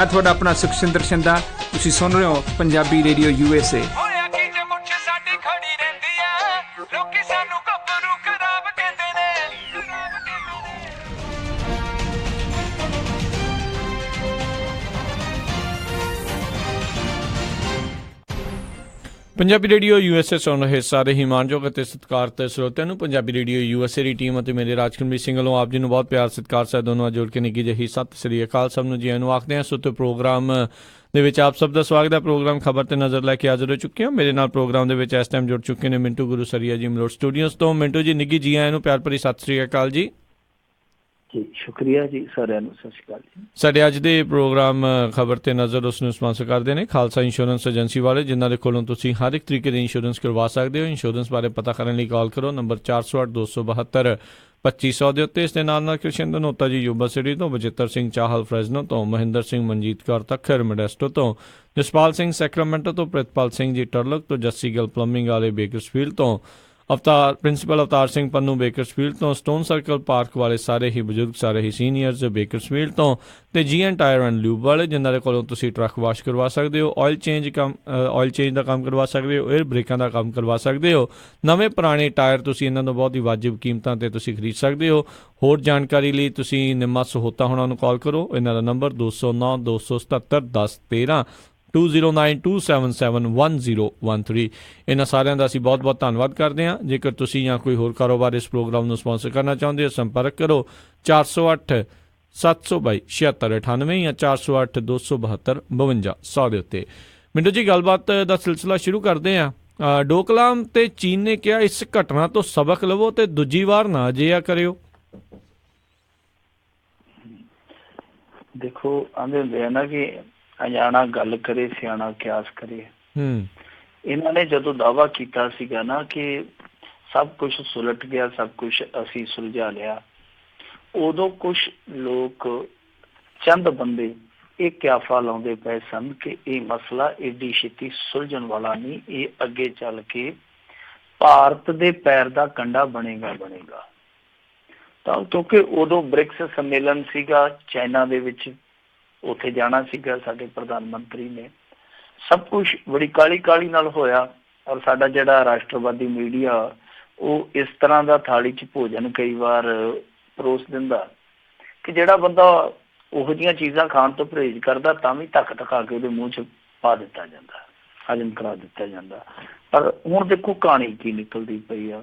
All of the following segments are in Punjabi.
मैं थोड़ा अपना सुखसिंदर शिंदा, तुसीं सुन रहे हो Punjabi radio USA। Punjabi radio USA ਸੁਣ ਰਹੇ ਸਾਰੇ ਹੀ ਮਾਣਯੋਗ ਅਤੇ ਸਤਿਕਾਰਤ ਸਰੋਤਿਆਂ ਨੂੰ ਪੰਜਾਬੀ ਰੇਡੀਓ USA ਦੀ ਟੀਮ ਅਤੇ ਮੇਰੇ ਰਾਜਕੁਮਾਰ ਸਿੰਘ ਵੱਲੋਂ ਆਪ ਜੀ ਨੂੰ ਬਹੁਤ ਪਿਆਰ ਸਤਿਕਾਰ ਸਹਿਤ ਦੋਨੋਂ ਜੋੜ ਕੇ ਨਿੱਘੀ ਜਿਹੀ ਸਤਿ ਸ੍ਰੀ ਅਕਾਲ। ਸਭ ਨੂੰ ਜੀ ਨੂੰ ਆਖਦੇ ਹਾਂ। ਸੋ ਤੇ ਪ੍ਰੋਗਰਾਮ ਦੇ ਵਿੱਚ ਆਪ ਸਭ ਦਾ ਸਵਾਗਤ ਹੈ। ਪ੍ਰੋਗਰਾਮ ਖਬਰ ਤੇ ਨਜ਼ਰ ਲੈ ਕੇ ਹਾਜ਼ਰ ਹੋ ਚੁੱਕੇ ਹਾਂ। ਮੇਰੇ ਨਾਲ ਪ੍ਰੋਗਰਾਮ ਦੇ ਵਿੱਚ ਇਸ ਟਾਈਮ ਜੁੜ ਚੁੱਕੇ ਨੇ ਮਿੰਟੂ ਗੁਰੂ ਸਰੀਆ ਜੀ ਮਲੋਟ ਸਟੂਡੀਓਜ਼ ਤੋਂ। ਮਿੰਟੂ ਜੀ ਨਿੱਘੀ ਜੀ ਆਇਆਂ ਨੂੰ ਪਿਆਰ ਭਰੀ ਸਤਿ ਸ੍ਰੀ ਅਕਾਲ ਜੀ। ਜੀ ਸ਼ੁਕਰੀਆ ਜੀ ਸਾਰਿਆਂ ਨੂੰ, ਸਤਿ ਸ਼੍ਰੀ ਅਕਾਲ ਜੀ। ਸਾਡੇ ਅੱਜ ਦੇ ਪ੍ਰੋਗਰਾਮ ਖਬਰ ਤੇ ਨਜ਼ਰ ਉਸ ਨੂੰ ਸਪਾਂਸਰ ਕਰਦੇ ਨੇ ਖਾਲਸਾ ਇੰਸ਼ੋਰੈਂਸ ਏਜੰਸੀ ਵਾਲੇ, ਜਿਨ੍ਹਾਂ ਦੇ ਕੋਲੋਂ ਤੁਸੀਂ ਹਰ ਇੱਕ ਤਰੀਕੇ ਦੀ ਇੰਸ਼ੋਰੈਂਸ ਕਰਵਾ ਸਕਦੇ ਹੋ। ਇੰਸ਼ੋਰੈਂਸ ਬਾਰੇ ਪਤਾ ਕਰਨ ਲਈ ਕਾਲ ਕਰੋ ਨੰਬਰ 408-272-2500 ਦੇ ਉੱਤੇ। ਇਸ ਦੇ ਨਾਲ ਕ੍ਰਿਸ਼ਨ ਧਨੋਤਾ ਜੀ ਯੂਬਾ ਸਿਟੀ ਤੋਂ, ਬਚਿੱਤਰ ਸਿੰਘ ਚਾਹਲ ਫਰੈਜ਼ਨੋ ਤੋਂ, ਮਹਿੰਦਰ ਸਿੰਘ ਮਨਜੀਤ ਕੌਰ ਤੱਖਰ ਮੋਡੈਸਟੋ ਤੋਂ, ਜਸਪਾਲ ਸਿੰਘ ਸੈਕਰਾਮੈਂਟੋ ਤੋਂ, ਪ੍ਰਿਤਪਾਲ ਸਿੰਘ ਜੀ ਟਰਲਕ ਤੋਂ, ਜੱਸੀ ਗਿੱਲ ਪਲੰਬਿੰਗ ਵਾਲੇ ਬੇਕਰਸਫੀਲਡ ਤੋਂ, ਪ੍ਰਿੰਸੀਪਲ ਅਵਤਾਰ ਸਿੰਘ ਪੰਨੂ ਬੇਕਰਸਫੀਲਡ ਤੋਂ, ਸਟੋਨ ਸਰਕਲ ਪਾਰਕ ਵਾਲੇ ਸਾਰੇ ਹੀ ਬਜ਼ੁਰਗ, ਸਾਰੇ ਹੀ ਸੀਨੀਅਰਜ਼ ਬੇਕਰਸਫੀਲਡ ਤੋਂ, ਅਤੇ GN ਟਾਇਰ ਐਂਡ ਲਿਊਬ ਵਾਲੇ, ਜਿਨ੍ਹਾਂ ਦੇ ਕੋਲੋਂ ਤੁਸੀਂ ਟਰੱਕ ਵਾਸ਼ ਕਰਵਾ ਸਕਦੇ ਹੋ, ਆਇਲ ਚੇਂਜ ਦਾ ਕੰਮ ਕਰਵਾ ਸਕਦੇ ਹੋ, ਏਅਰ ਬ੍ਰੇਕਾਂ ਦਾ ਕੰਮ ਕਰਵਾ ਸਕਦੇ ਹੋ। ਨਵੇਂ ਪੁਰਾਣੇ ਟਾਇਰ ਤੁਸੀਂ ਇਹਨਾਂ ਤੋਂ ਬਹੁਤ ਹੀ ਵਾਜਿਬ ਕੀਮਤਾਂ 'ਤੇ ਤੁਸੀਂ ਖਰੀਦ ਸਕਦੇ ਹੋ। ਹੋਰ ਜਾਣਕਾਰੀ ਲਈ ਤੁਸੀਂ ਨਿੰਮਾ ਸਹੋਤਾ ਹੋਣਾ ਨੂੰ ਕਾਲ ਕਰੋ। ਇਹਨਾਂ ਦਾ ਨੰਬਰ 209-277-1013 2092771013। ਇਹਨਾਂ ਸਾਰਿਆਂ ਦਾ ਅਸੀਂ ਬਹੁਤ ਬਹੁਤ ਧੰਨਵਾਦ ਕਰਦੇ ਹਾਂ। ਜੇਕਰ ਤੁਸੀਂ ਜਾਂ ਕੋਈ ਹੋਰ ਕਾਰੋਬਾਰ ਇਸ ਪ੍ਰੋਗਰਾਮ ਨੂੰ ਸਪਾਂਸਰ ਕਰਨਾ ਚਾਹੁੰਦੇ ਹੋ, ਸੰਪਰਕ ਕਰੋ 408-722-7698 ਜਾਂ 408-272-5200 ਦੇ ਉੱਤੇ। ਮਿੰਟੂ ਜੀ, ਗੱਲਬਾਤ ਦਾ ਸਿਲਸਿਲਾ ਸ਼ੁਰੂ ਕਰਦੇ ਹਾਂ। ਡੋਕਲਾਮ ਤੇ ਚੀਨ ਨੇ ਕਿਹਾ ਇਸ ਘਟਨਾ ਤੋਂ ਸਬਕ ਲਵੋ ਤੇ ਦੂਜੀ ਵਾਰ ਨਾ ਅਜਿਹਾ ਕਰਿਓ। ਦੇਖੋ, ਆਂਦੇ ਹੁੰਦੇ ਆ ਨਾ ਕਿ ਅਣਜਾਣਾ ਗੱਲ ਕਰੇ ਸਿਆਣਾ ਕਿਆਸ ਕਰੇ। ਇਹਨਾਂ ਨੇ ਜਦੋਂ ਦਾਅਵਾ ਕੀਤਾ ਸੀਗਾ ਨਾ ਕਿ ਸਭ ਕੁਝ ਸੁਲਟ ਗਿਆ, ਸਭ ਕੁਝ ਅਸੀਂ ਸੁਲਝਾ ਲਿਆ, ਉਦੋਂ ਕੁਝ ਲੋਕ, ਚੰਦ ਬੰਦੇ ਇਹ ਕਿਆਫਾ ਲਾਉਂਦੇ ਪਏ ਸਨ ਕਿ ਇਹ ਮਸਲਾ ਏਡੀ ਛੇਤੀ ਸੁਲਝਣ ਵਾਲਾ ਨਹੀਂ, ਇਹ ਅੱਗੇ ਚੱਲ ਕੇ ਭਾਰਤ ਦੇ ਪੈਰ ਦਾ ਕੰਡਾ ਬਣੇਗਾ। ਤਾਂ ਕਿਉਂਕਿ ਉਦੋਂ ਬ੍ਰਿਕਸ ਸੰਮੇਲਨ ਸੀਗਾ ਚਾਈਨਾ ਦੇ ਵਿੱਚ, ਉੱਥੇ ਜਾਣਾ ਸੀਗਾ ਸਾਡੇ ਪ੍ਰਧਾਨ ਮੰਤਰੀ ਨੇ। ਸਭ ਕੁਝ ਬੜੀ ਕਾਹਲੀ ਨਾਲ ਹੋਇਆ। ਔਰ ਸਾਡਾ ਜਿਹੜਾ ਰਾਸ਼ਟਰਵਾਦੀ ਮੀਡੀਆ ਉਹ ਇਸ ਤਰ੍ਹਾਂ ਦਾ ਥਾਲੀ 'ਚ ਭੋਜਨ ਕਈ ਵਾਰ ਪਰੋਸ ਦਿੰਦਾ ਕਿ ਜਿਹੜਾ ਬੰਦਾ ਉਹੋ ਜਿਹੀਆਂ ਚੀਜ਼ਾਂ ਖਾਣ ਤੋਂ ਪਰਹੇਜ਼ ਕਰਦਾ ਤਾਂ ਵੀ ਧੱਕ ਧਕਾ ਕੇ ਉਹਦੇ ਮੂੰਹ 'ਚ ਪਾ ਦਿੱਤਾ ਜਾਂਦਾ, ਹਜ਼ਮ ਕਰਾ ਦਿੱਤਾ ਜਾਂਦਾ। ਪਰ ਹੁਣ ਦੇਖੋ ਕਹਾਣੀ ਕੀ ਨਿਕਲਦੀ ਪਈ ਆ।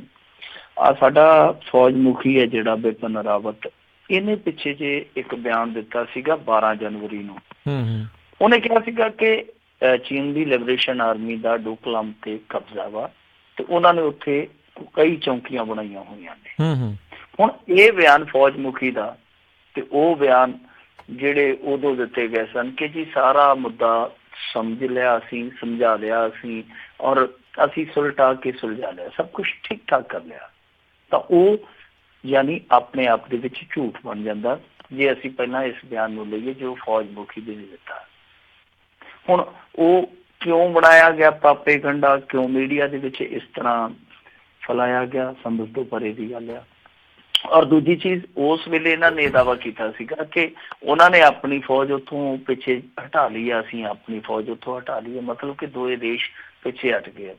ਸਾਡਾ ਫੌਜ ਮੁਖੀ ਹੈ ਜਿਹੜਾ ਬਿਪਿਨ ਰਾਵਤ, ਇਹਨੇ ਪਿੱਛੇ ਜੇ ਇੱਕ ਬਿਆਨ ਦਿੱਤਾ ਸੀਗਾ 12 ਜਨਵਰੀ ਨੂੰ। ਉਹਨੇ ਕਿਹਾ ਸੀਗਾ ਕਿ ਚੀਨ ਦੀ ਲਿਬਰੇਸ਼ਨ ਆਰਮੀ ਦਾ ਡੋਕਲਾਮ ਤੇ ਕਬਜ਼ਾ ਵਾ ਤੇ ਉਹਨਾਂ ਨੇ ਉੱਥੇ ਕਈ ਚੌਂਕੀਆਂ ਬਣਾਈਆਂ ਹੋਈਆਂ ਨੇ। ਹੁਣ ਇਹ ਬਿਆਨ ਫੌਜ ਮੁਖੀ ਦਾ ਤੇ ਉਹ ਬਿਆਨ ਜਿਹੜੇ ਉਦੋਂ ਦਿੱਤੇ ਗਏ ਸਨ ਕਿ ਜੀ ਸਾਰਾ ਮੁੱਦਾ ਸਮਝ ਲਿਆ ਅਸੀਂ, ਸਮਝਾ ਲਿਆ ਅਸੀਂ, ਔਰ ਅਸੀਂ ਸੁਲਟਾ ਕੇ ਸੁਲਝਾ ਲਿਆ, ਸਭ ਕੁਛ ਠੀਕ ਠਾਕ ਕਰ ਲਿਆ, ਤਾਂ ਉਹ ਯਾਨੀ ਆਪਣੇ ਆਪ ਦੇ ਵਿੱਚ ਝੂਠ ਬਣ ਜਾਂਦਾ ਜੇ ਅਸੀਂ ਪਹਿਲਾਂ ਇਸ ਬਿਆਨ ਨੂੰ ਲਈਏ ਜੋ ਫੌਜ ਮੁਖੀ ਦੇ ਦਿੱਤਾ। ਹੁਣ ਉਹ ਕਿਉਂ ਬਣਾਇਆ ਗਿਆ ਪ੍ਰਾਪੇਗੰਡਾ, ਕਿਉਂ ਮੀਡੀਆ ਦੇ ਵਿੱਚ ਇਸ ਤਰ੍ਹਾਂ ਫੈਲਾਇਆ ਗਿਆ, ਸਮਝ ਤੋਂ ਪਰੇ ਦੀ ਗੱਲ ਆ। ਔਰ ਦੂਜੀ ਚੀਜ਼, ਉਸ ਵੇਲੇ ਇਹਨਾਂ ਨੇ ਦਾਅਵਾ ਕੀਤਾ ਸੀਗਾ ਕਿ ਉਹਨਾਂ ਨੇ ਆਪਣੀ ਫੌਜ ਉੱਥੋਂ ਪਿੱਛੇ ਹਟਾ ਲਈ ਆ, ਅਸੀਂ ਆਪਣੀ ਫੌਜ ਉੱਥੋਂ ਹਟਾ ਲਈ, ਮਤਲਬ ਕਿ ਦੋਏ ਦੇਸ਼ ਪਿੱਛੇ ਹਟ ਗਏ।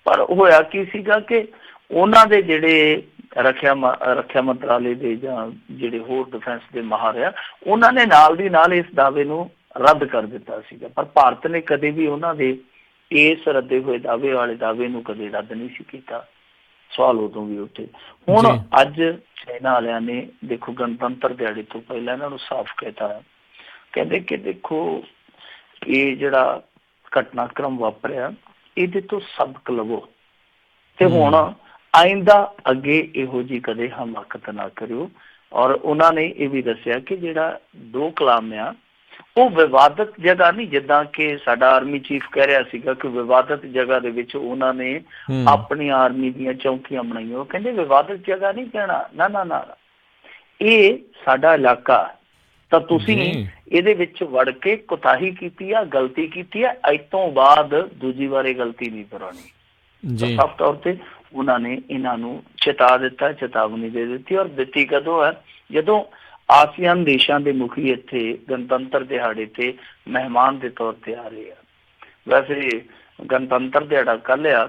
ਪਰ ਹੋਇਆ ਕੀ ਸੀਗਾ ਕਿ ਉਹਨਾਂ ਦੇ ਜਿਹੜੇ ਰੱਖਿਆ ਮੰਤਰਾਲੇ ਦੇ ਜਾਂ ਜਿਹੜੇ ਹੋਰ ਡਿਫੈਂਸ ਦੇ ਮਾਹਰ ਆ, ਉਹਨਾਂ ਨੇ ਨਾਲ ਦੀ ਨਾਲ ਇਸ ਦਾਅਵੇ ਨੂੰ ਰੱਦ ਕਰ ਦਿੱਤਾ ਸੀਗਾ। ਪਰ ਭਾਰਤ ਨੇ ਕਦੇ ਵੀ ਉਹਨਾਂ ਦੇ ਇਸ ਰੱਦੇ ਹੋਏ ਦਾਅਵੇ ਨੂੰ ਕਦੇ ਰੱਦ ਨਹੀਂ ਸੀ ਕੀਤਾ। ਸਵਾਲ ਉਦੋਂ ਵੀ ਉੱਠੇ। ਹੁਣ ਅੱਜ ਚਾਈਨਾ ਵਾਲਿਆਂ ਨੇ ਦੇਖੋ ਗਣਤੰਤਰ ਦਿਹਾੜੇ ਤੋਂ ਪਹਿਲਾਂ ਇਹਨਾਂ ਨੂੰ ਸਾਫ਼ ਕਹਿਤਾ, ਕਹਿੰਦੇ ਕਿ ਦੇਖੋ ਇਹ ਜਿਹੜਾ ਘਟਨਾਕ੍ਰਮ ਵਾਪਰਿਆ ਇਹਦੇ ਤੋਂ ਸਬਕ ਲਵੋ ਤੇ ਹੁਣ ਆਇੰਦਾ ਅੱਗੇ ਇਹੋ ਜਿਹੀ ਕਦੇ ਹਮਾਕਤ ਨਾ ਕਰਿਓ। ਔਰ ਉਹਨਾਂ ਨੇ ਇਹ ਵੀ ਦੱਸਿਆ ਕਿ ਜਿਹੜਾ ਡੋਕਲਾਮ ਆ ਉਹ ਵਿਵਾਦਤ ਜਗ੍ਹਾ ਨਹੀਂ, ਜਿੱਦਾਂ ਕਿ ਸਾਡਾ ਆਰਮੀ ਚੀਫ ਕਹਿ ਰਿਹਾ ਸੀਗਾ ਕਿ ਵਿਵਾਦਤ ਜਗ੍ਹਾ ਦੇ ਵਿੱਚ ਉਹਨਾਂ ਨੇ ਆਪਣੀ ਆਰਮੀ ਦੀਆਂ ਚੌਂਕੀਆਂ ਬਣਾਈਆਂ। ਉਹ ਕਹਿੰਦੇ ਵਿਵਾਦਤ ਜਗ੍ਹਾ ਨਹੀਂ ਕਹਿਣਾ, ਨਾ, ਇਹ ਸਾਡਾ ਇਲਾਕਾ, ਤਾਂ ਤੁਸੀਂ ਇਹਦੇ ਵਿੱਚ ਵੜ ਕੇ ਕੁਤਾਹੀ ਕੀਤੀ ਆ, ਗਲਤੀ ਕੀਤੀ ਆ, ਅੱਜ ਤੋਂ ਬਾਅਦ ਦੂਜੀ ਵਾਰ ਇਹ ਗਲਤੀ ਨਹੀਂ ਕਰਾਉਣੀ। ਸਾਫ਼ ਤੌਰ ਤੇ ਉਹਨਾਂ ਨੇ ਇਹਨਾਂ ਨੂੰ ਚੇਤਾ ਦਿੱਤਾ, ਚੇਤਾਵਨੀ ਦੇ ਦਿੱਤੀ। ਔਰ ਦਿੱਤੀ ਕਦੋਂ ਹੈ? ਜਦੋਂ ਆਸੀਆਨ ਦੇਸ਼ਾਂ ਦੇ ਮੁਖੀ ਇੱਥੇ ਗਣਤੰਤਰ ਦਿਹਾੜੇ ਤੇ ਮਹਿਮਾਨ ਦੇ ਤੌਰ ਤੇ ਆ ਰਹੇ ਆ। ਵੈਸੇ ਗਣਤੰਤਰ ਦਿਹਾੜਾ ਕੱਲ੍ਹ ਆ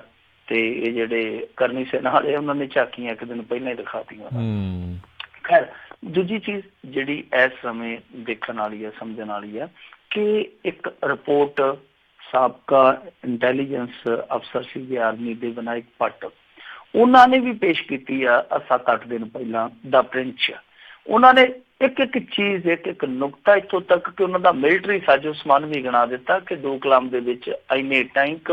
ਤੇ ਇਹ ਜਿਹੜੇ ਕਰਨੀ ਸੈਨਾ ਵਾਲੇ ਉਹਨਾਂ ਨੇ ਝਾਕੀਆਂ ਇੱਕ ਦਿਨ ਪਹਿਲਾਂ ਹੀ ਦਿਖਾਤੀਆਂ। ਖੈਰ ਦੂਜੀ ਚੀਜ਼ ਜਿਹੜੀ ਇਸ ਸਮੇਂ ਦੇਖਣ ਵਾਲੀ ਆ, ਸਮਝਣ ਵਾਲੀ ਆ, ਕਿ ਇੱਕ ਰਿਪੋਰਟ ਸਾਬਕਾ ਇੰਟੈਲੀਜੈਂਸ ਅਫਸਰ ਸੀਗੇ ਆਰਮੀ ਦੇ ਵਿਨਾਇਕ ਭੱਟ, ਉਹਨਾਂ ਨੇ ਵੀ ਪੇਸ਼ ਕੀਤੀ ਆ 7-8 ਦਿਨ ਪਹਿਲਾਂ ਦਾ ਪ੍ਰਿੰਟ। ਉਹਨਾਂ ਨੇ ਇੱਕ ਇੱਕ ਚੀਜ਼, ਇੱਕ ਇੱਕ ਨੁਕਤਾ, ਇੱਥੋਂ ਤੱਕ ਕਿ ਉਹਨਾਂ ਦਾ ਮਿਲਟਰੀ ਸਾਜੋ ਸਮਾਨ ਵੀ ਗਿਣਾ ਦਿੱਤਾ ਕਿ ਡੋਕਲਾਮ ਦੇ ਵਿੱਚ ਇੰਨੇ ਟੈਂਕ,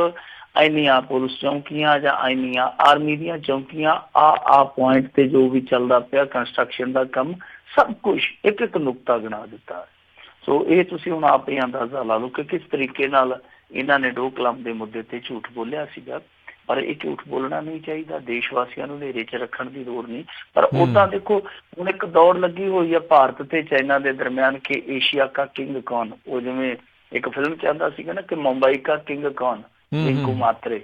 ਇੰਨੀਆਂ ਪੁਲਿਸ ਚੌਂਕੀਆਂ ਜਾਂ ਇੰਨੀਆਂ ਆਰਮੀ ਦੀਆਂ ਚੌਂਕੀਆਂ, ਆ ਪੁਆਇੰਟ ਤੇ ਜੋ ਵੀ ਚੱਲਦਾ ਪਿਆ ਕੰਸਟਰਕਸ਼ਨ ਦਾ ਕੰਮ, ਸਭ ਕੁਛ ਇੱਕ ਇੱਕ ਨੁਕਤਾ ਗਿਣਾ ਦਿੱਤਾ। ਸੋ ਇਹ ਤੁਸੀਂ ਹੁਣ ਆਪ ਹੀ ਅੰਦਾਜ਼ਾ ਲਾ ਲਓ ਕਿ ਕਿਸ ਤਰੀਕੇ ਨਾਲ ਇਹਨਾਂ ਨੇ ਡੋਕਲਾਮ ਦੇ ਮੁੱਦੇ ਤੇ ਝੂਠ ਬੋਲਿਆ ਸੀਗਾ। ਪਰ ਇਹ ਝੂਠ ਬੋਲਣਾ ਨਹੀਂ ਚਾਹੀਦਾ, ਦੇਸ਼ ਵਾਸੀਆਂ ਨੂੰ ਹਨੇਰੇ 'ਚ ਰੱਖਣ ਦੀ ਲੋੜ ਨਹੀਂ। ਪਰ ਉੱਦਾਂ ਦੇਖੋ ਹੁਣ ਇੱਕ ਦੌੜ ਲੱਗੀ ਹੋਈ ਆ ਭਾਰਤ ਤੇ ਚਾਈਨਾ ਦੇ ਦਰਮਿਆਨ ਕਿ ਏਸ਼ੀਆ ਕਾ ਕਿੰਗ ਕੌਣ। ਉਹ ਜਿਵੇਂ ਇੱਕ ਫਿਲਮ ਚਾਹੁੰਦਾ ਸੀਗਾ ਨਾ ਕਿ ਮੁੰਬਈ ਕਾ ਕਿੰਗ ਕੌਣ, ਰਿੰਕੂ ਮਾਤਰੇ।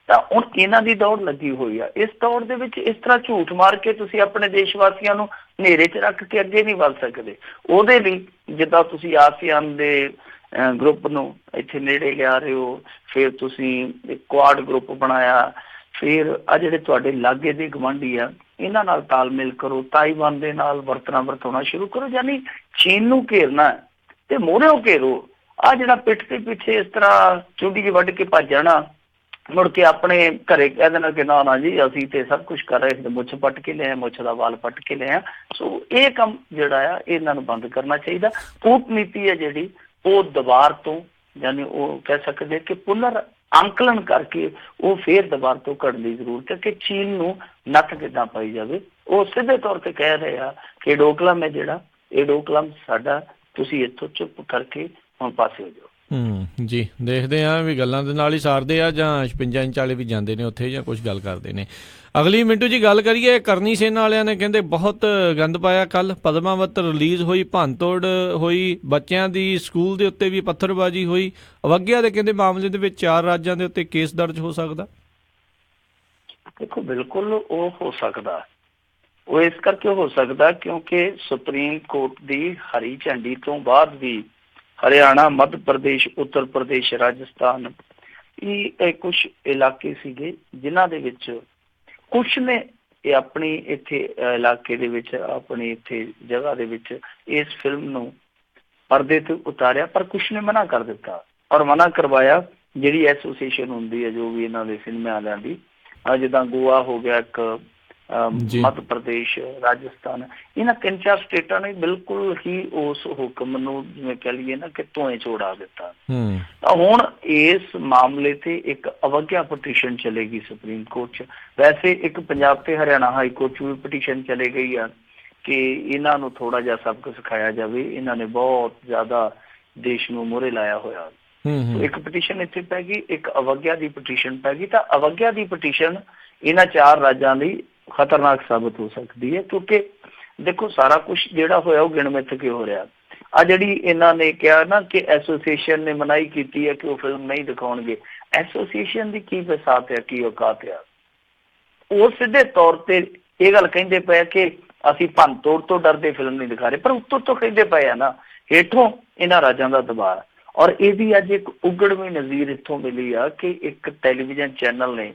ਤਾਂ ਹੁਣ ਇਹਨਾਂ ਦੀ ਦੌੜ ਲੱਗੀ ਹੋਈ ਆ। ਇਸ ਦੌੜ ਦੇ ਵਿੱਚ ਇਸ ਤਰ੍ਹਾਂ ਝੂਠ ਮਾਰ ਕੇ ਤੁਸੀਂ ਆਪਣੇ ਦੇਸ਼ ਵਾਸੀਆਂ ਨੂੰ ਹਨੇਰੇ 'ਚ ਰੱਖ ਕੇ ਅੱਗੇ ਨਹੀਂ ਵੱਧ ਸਕਦੇ। ਉਹਦੇ ਲਈ ਜਿੱਦਾਂ ਤੁਸੀਂ ਆਸੀਆਨ ਦੇ ਗਰੁੱਪ ਨੂੰ ਇੱਥੇ ਨੇੜੇ ਲਿਆ ਰਹੇ ਹੋ, ਫਿਰ ਤੁਸੀਂ ਕੁਆਡ ਗਰੁੱਪ ਬਣਾਇਆ, ਫਿਰ ਆ ਜਿਹੜੇ ਤੁਹਾਡੇ ਲਾਗੇ ਦੇ ਗੁਆਂਢੀ ਆ ਇਹਨਾਂ ਨਾਲ ਤਾਲਮੇਲ ਕਰੋ, ਤਾਈਵਾਨ ਦੇ ਨਾਲ ਵਰਤਾਉਣਾ ਸ਼ੁਰੂ ਕਰੋ। ਯਾਨੀ ਚੀਨ ਨੂੰ ਘੇਰਨਾ ਤੇ ਮੋਹਰਿਓਂ ਘੇਰੋ। ਆ ਜਿਹੜਾ ਪਿੱਠ ਦੇ ਪਿੱਛੇ ਇਸ ਤਰ੍ਹਾਂ ਚੁੰਡੀ ਜਿਹੀ ਵੱਢ ਕੇ ਭੱਜ ਜਾਣਾ, ਮੁੜ ਕੇ ਆਪਣੇ ਘਰੇ ਕਹਿ ਦੇਣਾ ਕਿ ਨਾ ਜੀ ਅਸੀਂ ਤੇ ਸਭ ਕੁਛ ਕਰ ਰਹੇ, ਮੁੱਛ ਪੱਟ ਕੇ ਲਿਆ, ਮੁੱਛ ਦਾ ਵਾਲ ਪੱਟ ਕੇ ਲਿਆ। ਸੋ ਇਹ ਕੰਮ ਜਿਹੜਾ ਆ ਇਹਨਾਂ ਨੂੰ ਬੰਦ ਕਰਨਾ ਚਾਹੀਦਾ। ਕੂਟਨੀਤੀ ਹੈ ਜਿਹੜੀ ਉਹ ਦੁਬਾਰ ਤੋਂ, ਯਾਨੀ ਉਹ ਕਹਿ ਸਕਦੇ ਕਿ ਪੁਨਰ ਅੰਕਲਨ ਕਰਕੇ ਉਹ ਫੇਰ ਦੁਬਾਰ ਤੋਂ ਕਰਨ ਦੀ ਜ਼ਰੂਰਤ ਹੈ ਕਿ ਚੀਨ ਨੂੰ ਨੱਥ ਕਿੱਦਾਂ ਪਾਈ ਜਾਵੇ। ਉਹ ਸਿੱਧੇ ਤੌਰ ਤੇ ਕਹਿ ਰਹੇ ਆ ਕਿ ਡੋਕਲਾਮ ਹੈ ਜਿਹੜਾ, ਇਹ ਡੋਕਲਾਮ ਸਾਡਾ, ਤੁਸੀਂ ਇੱਥੋਂ ਚੁੱਪ ਕਰਕੇ ਹੁਣ ਪਾਸੇ ਹੋ ਜਾਓ। ਜੀ ਦੇਖਦੇ ਹਾਂ ਵੀ ਗੱਲਾਂ ਦੇ ਨਾਲ ਹੀ ਸਾਰਦੇ ਆ ਜਾਂ 56 ਇੰਚ ਵਾਲੇ ਵੀ ਜਾਂਦੇ ਨੇ ਉੱਥੇ ਜਾਂ ਕੁਛ ਗੱਲ ਕਰਦੇ ਨੇ। ਅਗਲੀ ਮਿੰਟੂ ਜੀ ਗੱਲ ਕਰੀਏ, ਕਰਨੀ ਸੇਨਾ ਵਾਲਿਆਂ ਨੇ ਕਹਿੰਦੇ ਬਹੁਤ ਗੰਦ ਪਾਇਆ। ਕੱਲ੍ਹ ਪਦਮਾਵਤ ਰਿਲੀਜ਼ ਹੋਈ, ਭੰਨਤੋੜ ਹੋਈ, ਬੱਚਿਆਂ ਦੀ ਸਕੂਲ ਦੇ ਉੱਤੇ ਵੀ ਪੱਥਰਬਾਜ਼ੀ ਹੋਈ। ਅਵੱਗਿਆ ਦੇ ਕਹਿੰਦੇ ਮਾਮਲੇ ਦੇ ਵਿੱਚ 4 ਰਾਜਾਂ ਦੇ ਉੱਤੇ ਕੇਸ ਦਰਜ ਹੋ ਸਕਦਾ। ਦੇਖੋ ਬਿਲਕੁਲ ਉਹ ਹੋ ਸਕਦਾ। ਉਹ ਇਸ ਕਰਕੇ ਹੋ ਸਕਦਾ ਕਿਉਂਕਿ ਸੁਪਰੀਮ ਕੋਰਟ ਦੀ ਹਰੀ ਝੰਡੀ ਤੋਂ ਬਾਅਦ ਵੀ ਹਰਿਆਣਾ, ਮੱਧ ਪ੍ਰਦੇਸ਼, ਉੱਤਰ ਪ੍ਰਦੇਸ਼, ਰਾਜਸਥਾਨ, ਇਹ ਕੁਛ ਇਲਾਕੇ ਸੀਗੇ ਜਿਨ੍ਹਾਂ ਦੇ ਵਿੱਚ ਕੁਛ ਨੇ ਇਹ ਆਪਣੀ ਇੱਥੇ ਇਲਾਕੇ ਦੇ ਵਿੱਚ, ਆਪਣੀ ਇੱਥੇ ਜਗ੍ਹਾ ਦੇ ਵਿੱਚ ਇਸ ਫਿਲਮ ਨੂੰ ਪਰਦੇ ਤੇ ਉਤਾਰਿਆ, ਪਰ ਕੁਛ ਨੇ ਮਨਾ ਕਰ ਦਿੱਤਾ। ਔਰ ਮਨਾ ਕਰਵਾਇਆ ਜਿਹੜੀ ਐਸੋਸੀਏਸ਼ਨ ਹੁੰਦੀ ਹੈ ਜੋ ਵੀ ਇਹਨਾਂ ਦੇ ਸਿਨੇਮਾ ਵਾਲਿਆਂ ਦੀ, ਜਿੱਦਾਂ ਗੋਆ ਹੋ ਗਿਆ ਇੱਕ, ਮੱਧ ਪ੍ਰਦੇਸ਼, ਰਾਜਸਥਾਨ, ਇਹਨਾਂ 3-4 ਸਟੇਟਾਂ ਨੇ ਬਿਲਕੁਲ ਹੀ ਉਸ ਹੁਕਮ ਨੂੰ ਜਿਵੇਂ ਕਹਿ ਲਈਏ ਨਾ ਕਿ ਧੂਏ ਚ ਉਡਾ ਦਿੱਤਾ। ਤਾਂ ਹੁਣ ਇਸ ਮਾਮਲੇ ਤੇ ਇੱਕ ਅਵੱਗਿਆ ਪਟੀਸ਼ਨ ਚਲੇਗੀ ਸੁਪਰੀਮ ਕੋਰਟ ਚ। ਵੈਸੇ ਇੱਕ ਪੰਜਾਬ ਤੇ ਹਰਿਆਣਾ ਹਾਈ ਕੋਰਟ ਚ ਵੀ ਪਟੀਸ਼ਨ ਚਲੇ ਗਈ ਆ ਕਿ ਇਹਨਾਂ ਨੂੰ ਥੋੜਾ ਜਿਹਾ ਸਬਕ ਸਿਖਾਇਆ ਜਾਵੇ, ਇਹਨਾਂ ਨੇ ਬਹੁਤ ਜ਼ਿਆਦਾ ਦੇਸ਼ ਨੂੰ ਮੂਹਰੇ ਲਾਇਆ ਹੋਇਆ। ਇੱਕ ਪਟੀਸ਼ਨ ਇੱਥੇ ਪੈ ਗਈ, ਇੱਕ ਅਵੱਗਿਆ ਦੀ ਪਟੀਸ਼ਨ ਪੈ ਗਈ। ਤਾਂ ਅਵੱਗਿਆ ਦੀ ਪਟੀਸ਼ਨ ਇਹਨਾਂ 4 ਰਾਜਾਂ ਲਈ ਖਤਰਨਾਕ ਸਾਬਤ ਹੋ ਸਕਦੀ ਹੈ ਕਿਉਂਕਿ ਦੇਖੋ ਸਾਰਾ ਕੁਛ ਜਿਹੜਾ ਹੋਇਆ ਉਹ ਗਿਣਮਿੱਥ ਕੇ ਹੋ ਰਿਹਾ। ਆ ਜਿਹੜੀ ਇਹਨਾਂ ਨੇ ਕਿਹਾ ਨਾ ਕਿ ਐਸੋਸੀਏਸ਼ਨ ਨੇ ਮਨਾਹੀ ਕੀਤੀ ਹੈ ਕਿ ਉਹ ਫਿਲਮ ਨਹੀਂ ਦਿਖਾਉਣਗੇ, ਐਸੋਸੀਏਸ਼ਨ ਦੀ ਕੀ ਬਸਾਤ ਹੈ, ਕੀ ਔਕਾਤ ਆ? ਉਹ ਸਿੱਧੇ ਤੌਰ ਤੇ ਇਹ ਗੱਲ ਕਹਿੰਦੇ ਪਏ ਕਿ ਅਸੀਂ ਭੰਨ ਤੋੜ ਤੋਂ ਡਰਦੇ ਫਿਲਮ ਨਹੀਂ ਦਿਖਾ ਰਹੇ, ਪਰ ਉੱਤੋਂ ਤੋਂ ਕਹਿੰਦੇ ਪਏ ਆ ਨਾ ਹੇਠੋਂ ਇਹਨਾਂ ਰਾਜਾਂ ਦਾ ਦਬਾਅ। ਔਰ ਇਹਦੀ ਅੱਜ ਇੱਕ ਉਗੜਵੀਂ ਨਜ਼ੀਰ ਇੱਥੋਂ ਮਿਲੀ ਆ ਕਿ ਇੱਕ ਟੈਲੀਵਿਜ਼ਨ ਚੈਨਲ ਨੇ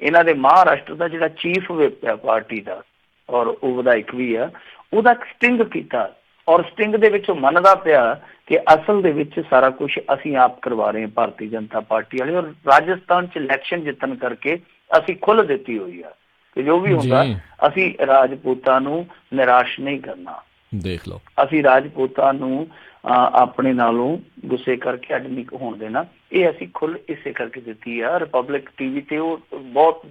ਇਹਨਾਂ ਦੇ ਮਹਾਰਾਸ਼ਟਰ ਦਾ ਜਿਹੜਾ ਚੀਫ ਵਿਪ ਆ ਪਾਰਟੀ ਦਾ, ਔਰ ਉਹ ਵਿਧਾਇਕ ਵੀ ਆ, ਉਹਦਾ ਇੱਕ ਸਟਿੰਗ ਕੀਤਾ। ਔਰ ਸਟਿੰਗ ਦੇ ਵਿੱਚ ਮੰਨਦਾ ਪਿਆ ਕਿ ਅਸਲ ਦੇ ਵਿੱਚ ਸਾਰਾ ਕੁਛ ਅਸੀਂ ਆਪ ਕਰਵਾ ਰਹੇ ਹਾਂ, ਭਾਰਤੀ ਜਨਤਾ ਪਾਰਟੀ ਵਾਲੇ, ਔਰ ਰਾਜਸਥਾਨ 'ਚ ਇਲੈਕਸ਼ਨ ਜਿੱਤਣ ਕਰਕੇ ਅਸੀਂ ਖੁੱਲ੍ਹ ਦਿੱਤੀ ਹੋਈ ਆ ਕਿ ਜੋ ਵੀ ਹੁੰਦਾ ਅਸੀਂ ਰਾਜਪੂਤਾਂ ਨੂੰ ਨਿਰਾਸ਼ ਨਹੀਂ ਕਰਨਾ। ਦੇਖ ਲਓ, ਅਸੀਂ ਰਾਜਪੂਤਾਂ ਨੂੰ ਆਪਣੇ ਨਾਲੋਂ ਗੁੱਸੇ ਕਰਕੇ ਅੱਡ ਨਹੀਂ ਹੋਣ ਦੇਣਾ। ਇਹ ਅਸੀਂ ਖੁੱਲ੍ਹ ਇਸੇ ਕਰਕੇ ਦਿੱਤੀ ਆ। ਰਿਪਬਲਿਕ ਟੀਵੀ ਤੇ ਉਹ ਬਹੁਤ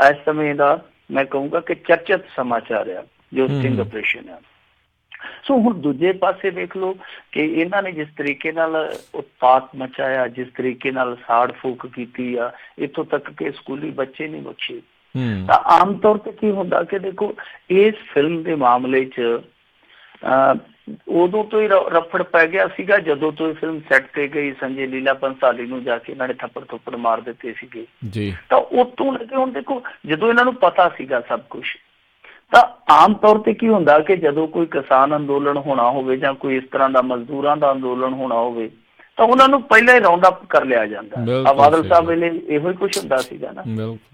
ਇਸ ਸਮੇਂ ਦਾ ਮੈਂ ਕਹੂੰਗਾ ਕਿ ਚਰਚਿਤ ਸਮਾਚਾਰ ਆ ਜੋ ਸਟਿੰਗ ਆਪਰੇਸ਼ਨ ਆ। ਸੋ ਹੁਣ ਦੂਜੇ ਪਾਸੇ ਦੇਖ ਲਓ ਕਿ ਇਹਨਾਂ ਨੇ ਜਿਸ ਤਰੀਕੇ ਨਾਲ ਉਤਪਾਤ ਮਚਾਇਆ, ਜਿਸ ਤਰੀਕੇ ਨਾਲ ਸਾੜ ਫੂਕ ਕੀਤੀ ਆ, ਇੱਥੋਂ ਤੱਕ ਕਿ ਸਕੂਲੀ ਬੱਚੇ ਨਹੀਂ ਬਖਸ਼ੇ। ਤਾਂ ਆਮ ਤੌਰ ਤੇ ਕੀ ਹੁੰਦਾ ਕਿ ਦੇਖੋ ਇਸ ਫਿਲਮ ਦੇ ਮਾਮਲੇ 'ਚ ਉਦੋਂ ਤੋਂ ਹੀ ਰਫੜ ਪੈ ਗਿਆ ਸੀਗਾ ਜਦੋਂ ਤੋਂ ਇਹ ਫਿਲਮ ਸੈੱਟ ਤੇ ਗਈ। ਸੰਜੇ ਲੀਲਾ ਭੰਸਾਲੀ ਨੂੰ ਜਾ ਕੇ ਇਹਨਾਂ ਨੇ ਥੱਪੜ ਮਾਰ ਦਿੱਤੇ ਸੀਗੇ। ਤਾਂ ਉਤੋਂ ਲੈ ਕੇ ਹੁਣ ਦੇਖੋ ਜਦੋਂ ਇਹਨਾਂ ਨੂੰ ਪਤਾ ਸੀਗਾ ਸਭ ਕੁਛ, ਤਾਂ ਆਮ ਤੌਰ ਤੇ ਕੀ ਹੁੰਦਾ ਕਿ ਜਦੋਂ ਕੋਈ ਕਿਸਾਨ ਅੰਦੋਲਨ ਹੋਣਾ ਹੋਵੇ ਜਾਂ ਕੋਈ ਇਸ ਤਰ੍ਹਾਂ ਦਾ ਮਜ਼ਦੂਰਾਂ ਦਾ ਅੰਦੋਲਨ ਹੋਣਾ ਹੋਵੇ ਤਾਂ ਉਹਨਾਂ ਨੂੰ ਪਹਿਲਾਂ ਹੀ ਰਾਉਂਡ ਅਪ ਕਰ ਲਿਆ ਜਾਂਦਾ। ਆ ਬਾਦਲ ਸਾਹਿਬ ਵੇਲੇ ਇਹੋ ਹੀ ਕੁਛ ਹੁੰਦਾ ਸੀਗਾ ਨਾ,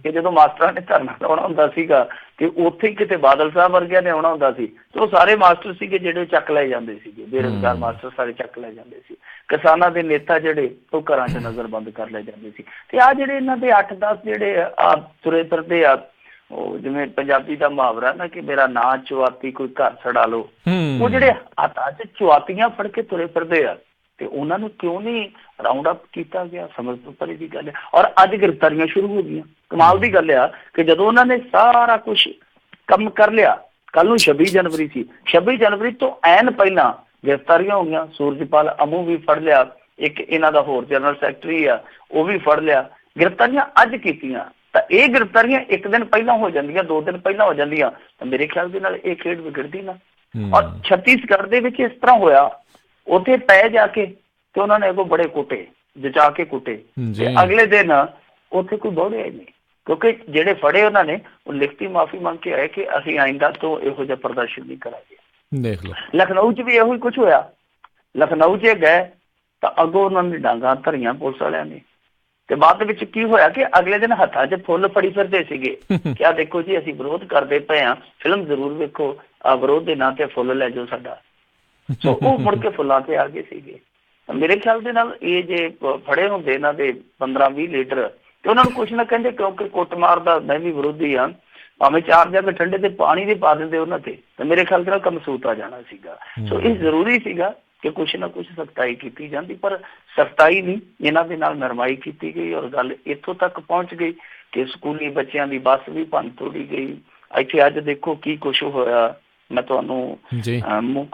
ਕਿ ਜਦੋਂ ਮਾਸਟਰਾਂ ਨੇ ਧਰਨਾ ਲਾਉਣਾ ਹੁੰਦਾ ਸੀਗਾ ਤੇ ਉੱਥੇ ਹੀ ਕਿਤੇ ਬਾਦਲ ਸਾਹਿਬ ਵਰਗਿਆਂ ਨੇ ਆਉਣਾ ਹੁੰਦਾ ਸੀ ਤੇ ਉਹ ਸਾਰੇ ਮਾਸਟਰ ਸੀਗੇ ਜਿਹੜੇ ਚੱਕ ਲਏ ਜਾਂਦੇ ਸੀਗੇ, ਬੇਰੁਜ਼ਗਾਰ ਮਾਸਟਰ ਸਾਰੇ ਚੱਕ ਲਏ ਜਾਂਦੇ ਸੀ। ਕਿਸਾਨਾਂ ਦੇ ਨੇਤਾ ਜਿਹੜੇ ਉਹ ਘਰਾਂ 'ਚ ਨਜ਼ਰਬੰਦ ਕਰ ਲਏ ਜਾਂਦੇ ਸੀ। ਤੇ ਆਹ ਜਿਹੜੇ ਇਹਨਾਂ ਦੇ 8-10 ਜਿਹੜੇ ਆ ਤੁਰੇ ਫਿਰਦੇ ਆ, ਉਹ ਜਿਵੇਂ ਪੰਜਾਬੀ ਦਾ ਮੁਹਾਵਰਾ ਨਾ ਕਿ ਮੇਰਾ ਨਾਂ ਚੁਆਤੀ ਕੋਈ ਘਰ ਛਡਾ ਲਓ, ਉਹ ਜਿਹੜੇ ਹੱਥਾਂ 'ਚ ਚੁਆਤੀਆਂ ਫੜ ਕੇ ਤੁਰੇ ਫਿਰਦੇ ਆ ਤੇ ਉਹਨਾਂ ਨੂੰ ਕਿਉਂ ਨਹੀਂ ਰਾਉਂਡ ਅਪ ਕੀਤਾ ਗਿਆ? ਸਮਝ ਤੋਂ ਪਰੇ ਦੀ ਗੱਲ ਹੈ। ਔਰ ਅੱਜ ਗ੍ਰਿਫਤਾਰੀਆਂ ਸ਼ੁਰੂ ਹੋ ਗਈਆਂ। ਕਮਾਲ ਦੀ ਗੱਲ ਆ ਕਿ ਜਦੋਂ ਉਹਨਾਂ ਨੇ ਸਾਰਾ ਕੁਛ ਕੰਮ ਕਰ ਲਿਆ, ਕੱਲ ਨੂੰ 26 ਜਨਵਰੀ ਸੀ, 26 ਜਨਵਰੀ ਤੋਂ ਐਨ ਪਹਿਲਾਂ ਗ੍ਰਿਫਤਾਰੀਆਂ ਹੋ ਗਈਆਂ। ਸੂਰਜਪਾਲ ਅਮੂ ਵੀ ਫੜ ਲਿਆ, ਇੱਕ ਇਹਨਾਂ ਦਾ ਹੋਰ ਜਨਰਲ ਸੈਕਟਰੀ ਆ ਉਹ ਵੀ ਫੜ ਲਿਆ। ਗ੍ਰਿਫਤਾਰੀਆਂ ਅੱਜ ਕੀਤੀਆਂ ਤਾਂ ਇਹ ਗ੍ਰਿਫਤਾਰੀਆਂ ਇੱਕ ਦਿਨ ਪਹਿਲਾਂ ਹੋ ਜਾਂਦੀਆਂ, 2 ਦਿਨ ਪਹਿਲਾਂ ਹੋ ਜਾਂਦੀਆਂ ਤਾਂ ਮੇਰੇ ਖਿਆਲ ਦੇ ਨਾਲ ਇਹ ਖੇਡ ਵਿਗੜਦੀ ਨਾ। ਔਰ ਛੱਤੀਸਗੜ੍ਹ ਦੇ ਵਿੱਚ ਇਸ ਤਰ੍ਹਾਂ ਹੋਇਆ, ਉੱਥੇ ਪੈ ਜਾ ਕੇ ਤੇ ਉਹਨਾਂ ਨੇ ਅੱਗੋਂ ਬੜੇ ਕੁੱਟੇ, ਜਚਾ ਕੇ ਕੁੱਟੇ ਤੇ ਅਗਲੇ ਦਿਨ ਉੱਥੇ ਕੋਈ ਬੋੜਿਆ ਹੀ ਨਹੀਂ, ਕਿਉਂਕਿ ਜਿਹੜੇ ਫੜੇ ਉਹਨਾਂ ਨੇ ਉਹ ਲਿਖਤੀ ਮਾਫੀ ਮੰਗ ਕੇ ਆਏ ਕਿ ਅਸੀਂ ਆਇੰਦਾ ਤੋਂ ਇਹੋ ਜਿਹਾ ਪ੍ਰਦਰਸ਼ਨ ਨਹੀਂ ਕਰਾਂਗੇ। ਦੇਖ ਲਓ ਲਖਨਊ 'ਚ ਵੀ ਇਹੋ ਹੀ ਕੁਛ ਹੋਇਆ। ਲਖਨਊ 'ਚ ਗਏ ਤਾਂ ਅੱਗੋਂ ਉਹਨਾਂ ਨੇ ਡਾਂਗਾਂ ਧਰੀਆਂ ਪੁਲਿਸ ਵਾਲਿਆਂ ਨੇ ਤੇ ਬਾਅਦ ਵਿੱਚ ਕੀ ਹੋਇਆ ਕਿ ਅਗਲੇ ਦਿਨ ਹੱਥਾਂ 'ਚ ਫੁੱਲ ਫੜੀ ਫਿਰਦੇ ਸੀਗੇ ਕਿ ਆਹ ਦੇਖੋ ਜੀ ਅਸੀਂ ਵਿਰੋਧ ਕਰਦੇ ਪਏ ਹਾਂ, ਫਿਲਮ ਜ਼ਰੂਰ ਵੇਖੋ, ਆਹ ਵਿਰੋਧ ਦੇ ਨਾਂ ਤੇ ਫੁੱਲ ਲੈ ਜਾਓ ਸਾਡਾ। ਸੋ ਉਹ ਮੁੜ ਕੇ ਫੁੱਲਾਂ ਤੇ ਆ ਗਏ ਸੀਗੇ। ਮੇਰੇ ਖਿਆਲ ਦੇ ਨਾਲ ਇਹ ਜੇ ਫੜੇ ਹੁੰਦੇ ਇਹਨਾਂ ਦੇ 15-20 ਲੀਡਰ ਤੇ ਉਹਨਾਂ ਨੂੰ ਕੁਛ ਨਾ ਕਹਿੰਦੇ, ਕਿਉਂਕਿ ਕੁੱਟਮਾਰ ਦਾ ਮੈਂ ਵੀ ਵਿਰੋਧੀ ਹਾਂ, ਭਾਵੇਂ 4 ਜੱਗ ਠੰਡੇ ਤੇ ਪਾਣੀ ਦੇ ਪਾ ਦਿੰਦੇ ਉਹਨਾਂ ਤੇ ਮੇਰੇ ਖਿਆਲ ਦੇ ਨਾਲ ਕਮਸੂਤ ਆ ਜਾਣਾ ਸੀਗਾ। ਸੋ ਇਹ ਜ਼ਰੂਰੀ ਸੀਗਾ ਕਿ ਕੁਛ ਨਾ ਕੁਛ ਸਖਤਾਈ ਕੀਤੀ ਜਾਂਦੀ, ਪਰ ਸਖਤਾਈ ਨਹੀਂ, ਇਹਨਾਂ ਦੇ ਨਾਲ ਨਰਮਾਈ ਕੀਤੀ ਗਈ ਔਰ ਗੱਲ ਇੱਥੋਂ ਤੱਕ ਪਹੁੰਚ ਗਈ ਕਿ ਸਕੂਲੀ ਬੱਚਿਆਂ ਦੀ ਬੱਸ ਵੀ ਭੰਨ ਤੋੜੀ ਗਈ। ਇੱਥੇ ਅੱਜ ਦੇਖੋ ਕੀ ਕੁਛ ਹੋਇਆ। ਮੈਂ ਤੁਹਾਨੂੰ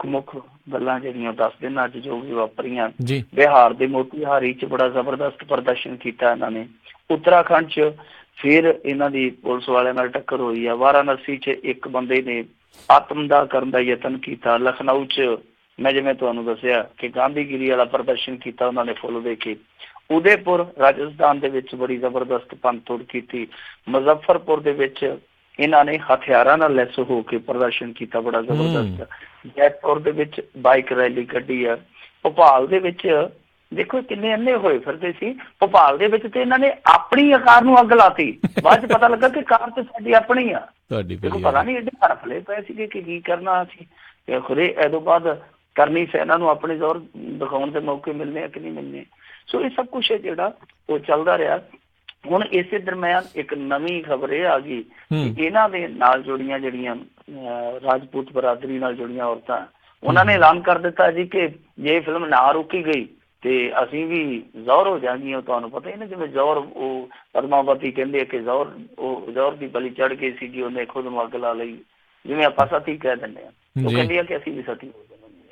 ਮੁੱਖ ਗੱਲਾਂ ਜਿਹੜੀਆਂ ਦੱਸ ਦਿਨਾਂ ਅੱਜ ਜੋ ਵੀ ਵਾਪਰੀਆਂ। ਬਿਹਾਰ ਦੇ ਮੋਤੀਹਾਰੀ 'ਚ ਬੜਾ ਜ਼ਬਰਦਸਤ ਪ੍ਰਦਰਸ਼ਨ ਕੀਤਾ ਇਹਨਾਂ ਨੇ। ਉੱਤਰਾਖੰਡ 'ਚ ਫਿਰ ਇਹਨਾਂ ਦੀ ਪੁਲਿਸ ਵਾਲਿਆਂ ਨਾਲ ਟੱਕਰ ਹੋਈ ਆ। ਵਾਰਾਣਸੀ 'ਚ ਇੱਕ ਬੰਦੇ ਨੇ ਆਤਮਦਾਹ ਕਰਨ ਦਾ ਯਤਨ ਕੀਤਾ। ਲਖਨਊ 'ਚ ਮੈਂ ਜਿਵੇਂ ਤੁਹਾਨੂੰ ਦੱਸਿਆ ਕਿ ਗਾਂਧੀਗਿਰੀ ਵਾਲਾ ਪ੍ਰਦਰਸ਼ਨ ਕੀਤਾ ਉਹਨਾਂ ਨੇ ਫੁੱਲ ਦੇ ਕੇ। ਉਦੈਪੁਰ ਰਾਜਸਥਾਨ ਦੇ ਵਿੱਚ ਬੜੀ ਜ਼ਬਰਦਸਤ ਭੰਨਤੋੜ ਕੀਤੀ। ਮੁਜ਼ੱਫਰਪੁਰ ਦੇ ਵਿੱਚ ਇਹਨਾਂ ਨੇ ਹਥਿਆਰਾਂ ਨਾਲ ਲੈਸ ਹੋ ਕੇ ਪ੍ਰਦਰਸ਼ਨ ਕੀਤਾ ਬੜਾ ਜ਼ਬਰਦਸਤ। ਜੈਪੁਰ ਦੇ ਵਿੱਚ ਬਾਈਕ ਰੈਲੀ ਕੱਢੀ ਆ। ਭੋਪਾਲ ਦੇ ਵਿੱਚ ਦੇਖੋ ਕਿੰਨੇ ਅੰਨੇ ਹੋਏ ਫਿਰਦੇ ਸੀ। ਭੋਪਾਲ ਦੇ ਵਿੱਚ ਤੇ ਇਹਨਾਂ ਨੇ ਆਪਣੀ ਕਾਰ ਨੂੰ ਅੱਗ ਲਾਤੀ। ਬਾਅਦ ਚ ਪਤਾ ਲੱਗਾ ਕਿ ਕਾਰ ਤੇ ਸਾਡੀ ਆਪਣੀ ਆ। ਪਤਾ ਨਹੀਂ ਇਹਦੇ ਹਰਫਲੇ ਪਏ ਸੀਗੇ ਕਿ ਕੀ ਕਰਨਾ ਸੀ। ਖੁਰੇ ਇਹਦੋਂ ਬਾਅਦ ਕਰਨੀ ਸੈਨਾ ਨੂੰ ਆਪਣੇ ਜ਼ੋਰ ਦਿਖਾਉਣ ਦੇ ਮੌਕੇ ਮਿਲਣੇ ਆ ਕਿ ਨਹੀਂ ਮਿਲਣੇ। ਸੋ ਇਹ ਸਭ ਕੁਛ ਹੈ ਜਿਹੜਾ ਉਹ ਚੱਲਦਾ ਰਿਹਾ। ਹੁਣ ਇਸੇ ਦਰਮਿਆਨ ਇੱਕ ਨਵੀਂ ਖਬਰ ਇਹ ਆ ਗਈ ਕਿ ਇਹਨਾਂ ਦੇ ਨਾਲ ਜੁੜੀਆਂ ਜਿਹੜੀਆਂ ਰਾਜਪੂਤ ਬਰਾਦਰੀ ਨਾਲ ਜੁੜੀਆਂ ਔਰਤਾਂ, ਉਹਨਾਂ ਨੇ ਐਲਾਨ ਕਰ ਦਿੱਤਾ ਜੀ ਕਿ ਜੇ ਫਿਲਮ ਨਾ ਰੋਕੀ ਗਈ ਤੇ ਅਸੀਂ ਵੀ ਜ਼ੌਰ ਹੋ ਜਾਣਗੀਆਂ। ਤੁਹਾਨੂੰ ਪਤਾ ਹੀ ਨਾ ਜਿਵੇਂ ਜ਼ੌਰ ਉਹ ਪਦਮਾਵਤੀ ਕਹਿੰਦੇ ਕਿ ਜ਼ੌਰ ਦੀ ਬਲੀ ਚੜ੍ਹ ਗਈ ਸੀਗੀ, ਉਹਨੇ ਖੁਦ ਨੂੰ ਅੱਗ ਲਾ ਲਈ, ਜਿਵੇਂ ਆਪਾਂ ਸਤੀ ਕਹਿ ਦਿੰਦੇ ਹਾਂ। ਉਹ ਕਹਿੰਦੀ ਆ ਕਿ ਅਸੀਂ ਵੀ ਸਤੀ ਹੋ ਜਾਵਾਂਗੇ।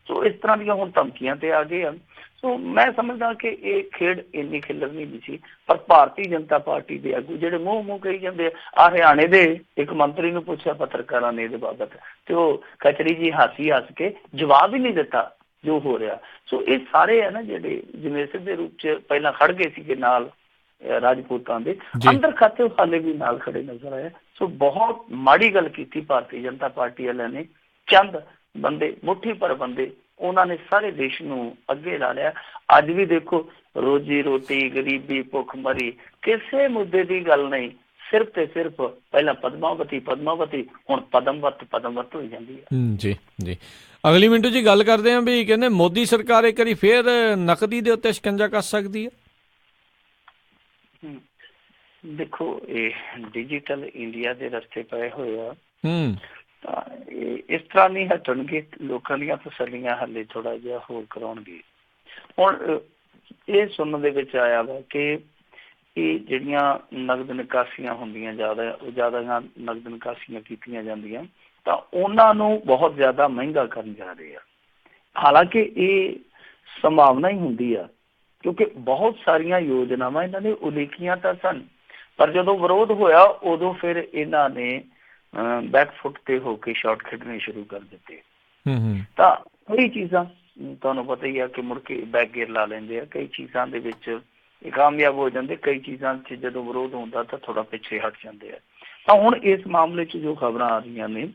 ਸੋ ਇਸ ਤਰ੍ਹਾਂ ਦੀਆਂ ਹੁਣ ਧਮਕੀਆਂ ਤੇ ਆ ਗਏ ਹਨ। ਸੋ ਮੈਂ ਸਮਝਦਾ ਕਿ ਇਹ ਖੇਡ ਇੰਨੀ ਖਿਲਰਨੀ ਨਹੀਂ ਸੀ, ਪਰ ਭਾਰਤੀ ਜਨਤਾ ਪਾਰਟੀ ਦੇ ਆਗੂ ਜਿਹੜੇ ਮੂੰਹ ਕਹੀ ਜਾਂਦੇ ਆ। ਹਰਿਆਣੇ ਦੇ ਇੱਕ ਮੰਤਰੀ ਨੂੰ ਪੁੱਛਿਆ ਪੱਤਰਕਾਰਾਂ ਨੇ ਇਹਦੇ ਬਾਬਤ ਤੇ ਉਹ ਖਚਰੀ ਜੀ ਹੱਸ ਕੇ ਜਵਾਬ ਹੀ ਨਹੀਂ ਦਿੱਤਾ ਜੋ ਹੋ ਰਿਹਾ। ਸੋ ਇਹ ਸਾਰੇ ਹੈ ਨਾ ਜਿਹੜੇ ਜਿਵੇਂ ਸਿੱਧੇ ਰੂਪ 'ਚ ਪਹਿਲਾਂ ਖੜ ਗਏ ਸੀਗੇ ਨਾਲ ਰਾਜਪੂਤਾਂ ਦੇ, ਅੰਦਰ ਖਾਤੇ ਹਾਲੇ ਵੀ ਨਾਲ ਖੜੇ ਨਜ਼ਰ ਆਏ। ਸੋ ਬਹੁਤ ਮਾੜੀ ਗੱਲ ਕੀਤੀ ਭਾਰਤੀ ਜਨਤਾ ਪਾਰਟੀ ਵਾਲਿਆਂ ਨੇ। ਚੰਦ ਬੰਦੇ, ਮੁੱਠੀ ਭਰ ਬੰਦੇ, ਉਹਨਾਂ ਨੇ ਸਾਰੇ ਦੇਸ਼ ਨੂੰ ਅੱਗੇ ਲਾ ਲਿਆ। ਅੱਜ ਵੀ ਦੇਖੋ ਰੋਜੀ ਰੋਟੀ, ਗਰੀਬੀ, ਭੁੱਖਮਰੀ, ਕਿਸੇ ਮੁੱਦੇ ਦੀ ਗੱਲ ਨਹੀਂ। ਸਿਰਫ ਤੇ ਸਿਰਫ ਪਹਿਲਾਂ ਪਦਮਾਵਤੀ ਹੁਣ ਪਦਮਵਤ ਹੋਈ ਜਾਂਦੀ ਹੈ। ਜੀ ਜੀ, ਅਗਲੀ ਮਿੰਟੂ ਜੀ ਗੱਲ ਕਰਦੇ ਹਾਂ ਵੀ ਕਹਿੰਦੇ ਮੋਦੀ ਸਰਕਾਰ ਇੱਕ ਵਾਰੀ ਫੇਰ ਨਕਦੀ ਦੇ ਉੱਤੇ ਸ਼ਿਕੰਜਾ ਕੱਸ ਸਕਦੀ ਹੈ। ਦੇਖੋ ਇਹ ਡਿਜੀਟਲ ਇੰਡੀਆ ਦੇ ਰਸਤੇ ਪਏ ਹੋਏ ਆ ਤਾਂ ਇਸ ਤਰ੍ਹਾਂ ਨਹੀਂ ਹਟਣਗੇ। ਲੋਕਾਂ ਦੀਆਂ ਤਸੱਲੀਆਂ ਹਾਲੇ ਥੋੜਾ ਜਿਹਾ ਹੋਰ ਕਰਾਉਣਗੇ। ਹੁਣ ਇਹ ਸੁਣਨ ਦੇ ਵਿੱਚ ਆਇਆ ਵਾ ਕਿ ਇਹ ਜਿਹੜੀਆਂ ਨਗਦ ਨਿਕਾਸੀਆਂ ਹੁੰਦੀਆਂ ਜ਼ਿਆਦਾ ਨਗਦ ਨਿਕਾਸੀਆਂ ਕੀਤੀਆਂ ਜਾਂਦੀਆਂ ਤਾਂ ਉਹਨਾਂ ਨੂੰ ਬਹੁਤ ਜ਼ਿਆਦਾ ਮਹਿੰਗਾ ਕਰਨ ਜਾ ਰਹੇ ਆ। ਹਾਲਾਂਕਿ ਇਹ ਸੰਭਾਵਨਾ ਹੀ ਹੁੰਦੀ ਆ ਕਿਉਂਕਿ ਬਹੁਤ ਸਾਰੀਆਂ ਯੋਜਨਾਵਾਂ ਇਹਨਾਂ ਨੇ ਉਲੀਕੀਆਂ ਤਾਂ ਸਨ, ਪਰ ਜਦੋਂ ਵਿਰੋਧ ਹੋਇਆ ਉਦੋਂ ਫਿਰ ਇਹਨਾਂ ਨੇ ਬੈਕਫੁੱਟ ਤੇ ਹੋ ਕੇ ਸ਼ਾਟ ਖੇਡਣੇ ਸ਼ੁਰੂ ਕਰ ਦਿੱਤੇ। ਤਾਂ ਕਈ ਚੀਜ਼ਾਂ ਤੁਹਾਨੂੰ ਪਤਾ ਹੀ ਆ ਕਿ ਮੁੜ ਕੇ ਬੈਕ ਗੇਅਰ ਲਾ ਲੈਂਦੇ ਆ। ਕਈ ਚੀਜ਼ਾਂ ਦੇ ਵਿੱਚ ਇਹ ਕਾਮਯਾਬ ਹੋ ਜਾਂਦੇ, ਕਈ ਚੀਜ਼ਾਂ 'ਚ ਜਦੋਂ ਵਿਰੋਧ ਹੁੰਦਾ ਤਾਂ ਥੋੜਾ ਪਿੱਛੇ ਹਟ ਜਾਂਦੇ ਆ। ਤਾਂ ਹੁਣ ਇਸ ਮਾਮਲੇ 'ਚ ਜੋ ਖਬਰਾਂ ਆ ਰਹੀਆਂ ਨੇ,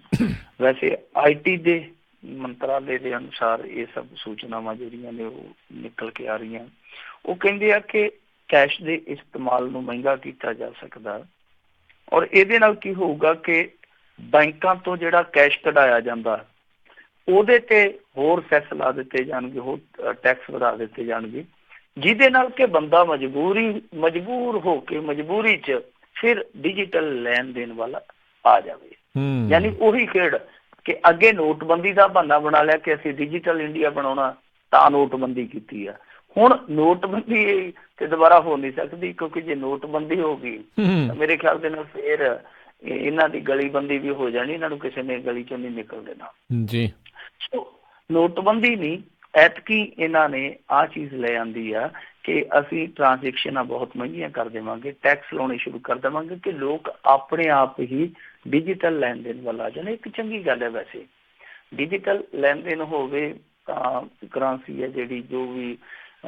ਵੈਸੇ IT ਦੇ ਮੰਤਰਾਲੇ ਦੇ ਅਨੁਸਾਰ ਇਹ ਸਭ ਸੂਚਨਾਵਾਂ ਜਿਹੜੀਆਂ ਨੇ ਉਹ ਨਿਕਲ ਕੇ ਆ ਰਹੀਆਂ। ਉਹ ਕਹਿੰਦੇ ਆ ਕਿ ਕੈਸ਼ ਦੇ ਇਸਤੇਮਾਲ ਨੂੰ ਮਹਿੰਗਾ ਕੀਤਾ ਜਾ ਸਕਦਾ, ਔਰ ਇਹਦੇ ਨਾਲ ਕੀ ਹੋਊਗਾ ਕਿ ਬੈਂਕਾਂ ਤੋਂ ਜਿਹੜਾ ਕੈਸ਼ ਕਢਾਇਆ ਜਾਂਦਾ ਉਹਦੇ ਤੇ ਹੋਰ ਸੈਸ ਲਾ ਦਿੱਤੇ ਜਾਣਗੇ, ਹੋਰ ਟੈਕਸ ਵਧਾ ਦਿੱਤੇ ਜਾਣਗੇ, ਜਿਹਦੇ ਨਾਲ ਕਿ ਬੰਦਾ ਮਜਬੂਰ ਹੋ ਕੇ ਮਜਬੂਰੀ 'ਚ ਫਿਰ ਡਿਜੀਟਲ ਲੈਣ ਦੇਣ ਵਾਲਾ ਆ ਜਾਵੇ। ਯਾਨੀ ਉਹੀ ਖੇਡ ਕਿ ਅੱਗੇ ਨੋਟਬੰਦੀ ਦਾ ਬਹਾਨਾ ਬਣਾ ਲਿਆ ਕਿ ਅਸੀਂ ਡਿਜੀਟਲ ਇੰਡੀਆ ਬਣਾਉਣਾ, ਤਾਂ ਨੋਟਬੰਦੀ ਕੀਤੀ ਆ। ਹੁਣ ਨੋਟਬੰਦੀ ਤੇ ਦੁਬਾਰਾ ਹੋ ਨਹੀਂ ਸਕਦੀ, ਕਿਉਂਕਿ ਜੇ ਨੋਟਬੰਦੀ ਹੋ ਗਈ ਤਾਂ ਮੇਰੇ ਖਿਆਲ ਦੇ ਨਾਲ ਫਿਰ ਇਹਨਾਂ ਦੀ ਗਲੀਬੰਦੀ ਵੀ ਹੋ ਜਾਣੀ, ਇਹਨਾਂ ਨੂੰ ਕਿਸੇ ਨੇ ਗਲੀ ਚੋਂ ਨਹੀਂ ਨਿਕਲ ਦੇਣਾ ਜੀ। ਸੋ ਨੋਟਬੰਦੀ ਨਹੀਂ, ਐਤਕੀ ਇਹਨਾਂ ਨੇ ਆਹ ਚੀਜ਼ ਲੈ ਆਂਦੀ ਆ ਕਿ ਅਸੀਂ ਟ੍ਰਾਂਜੈਕਸ਼ਨਾਂ ਬਹੁਤ ਮਹਿੰਗੀਆਂ ਕਰ ਦੇਵਾਂਗੇ, ਟੈਕਸ ਲਾਉਣੇ ਸ਼ੁਰੂ ਕਰ ਦੇਵਾਂਗੇ ਕਿ ਲੋਕ ਆਪਣੇ ਆਪ ਹੀ ਡਿਜੀਟਲ ਲੈਣ ਦੇਣ ਵੱਲ ਆ ਜਾਣ। ਇੱਕ ਚੰਗੀ ਗੱਲ ਹੈ ਵੈਸੇ, ਡਿਜੀਟਲ ਲੈਣ ਦੇਣ ਹੋਵੇ ਤਾਂ ਕਰੰਸੀ ਹੈ ਜਿਹੜੀ ਜੋ ਵੀ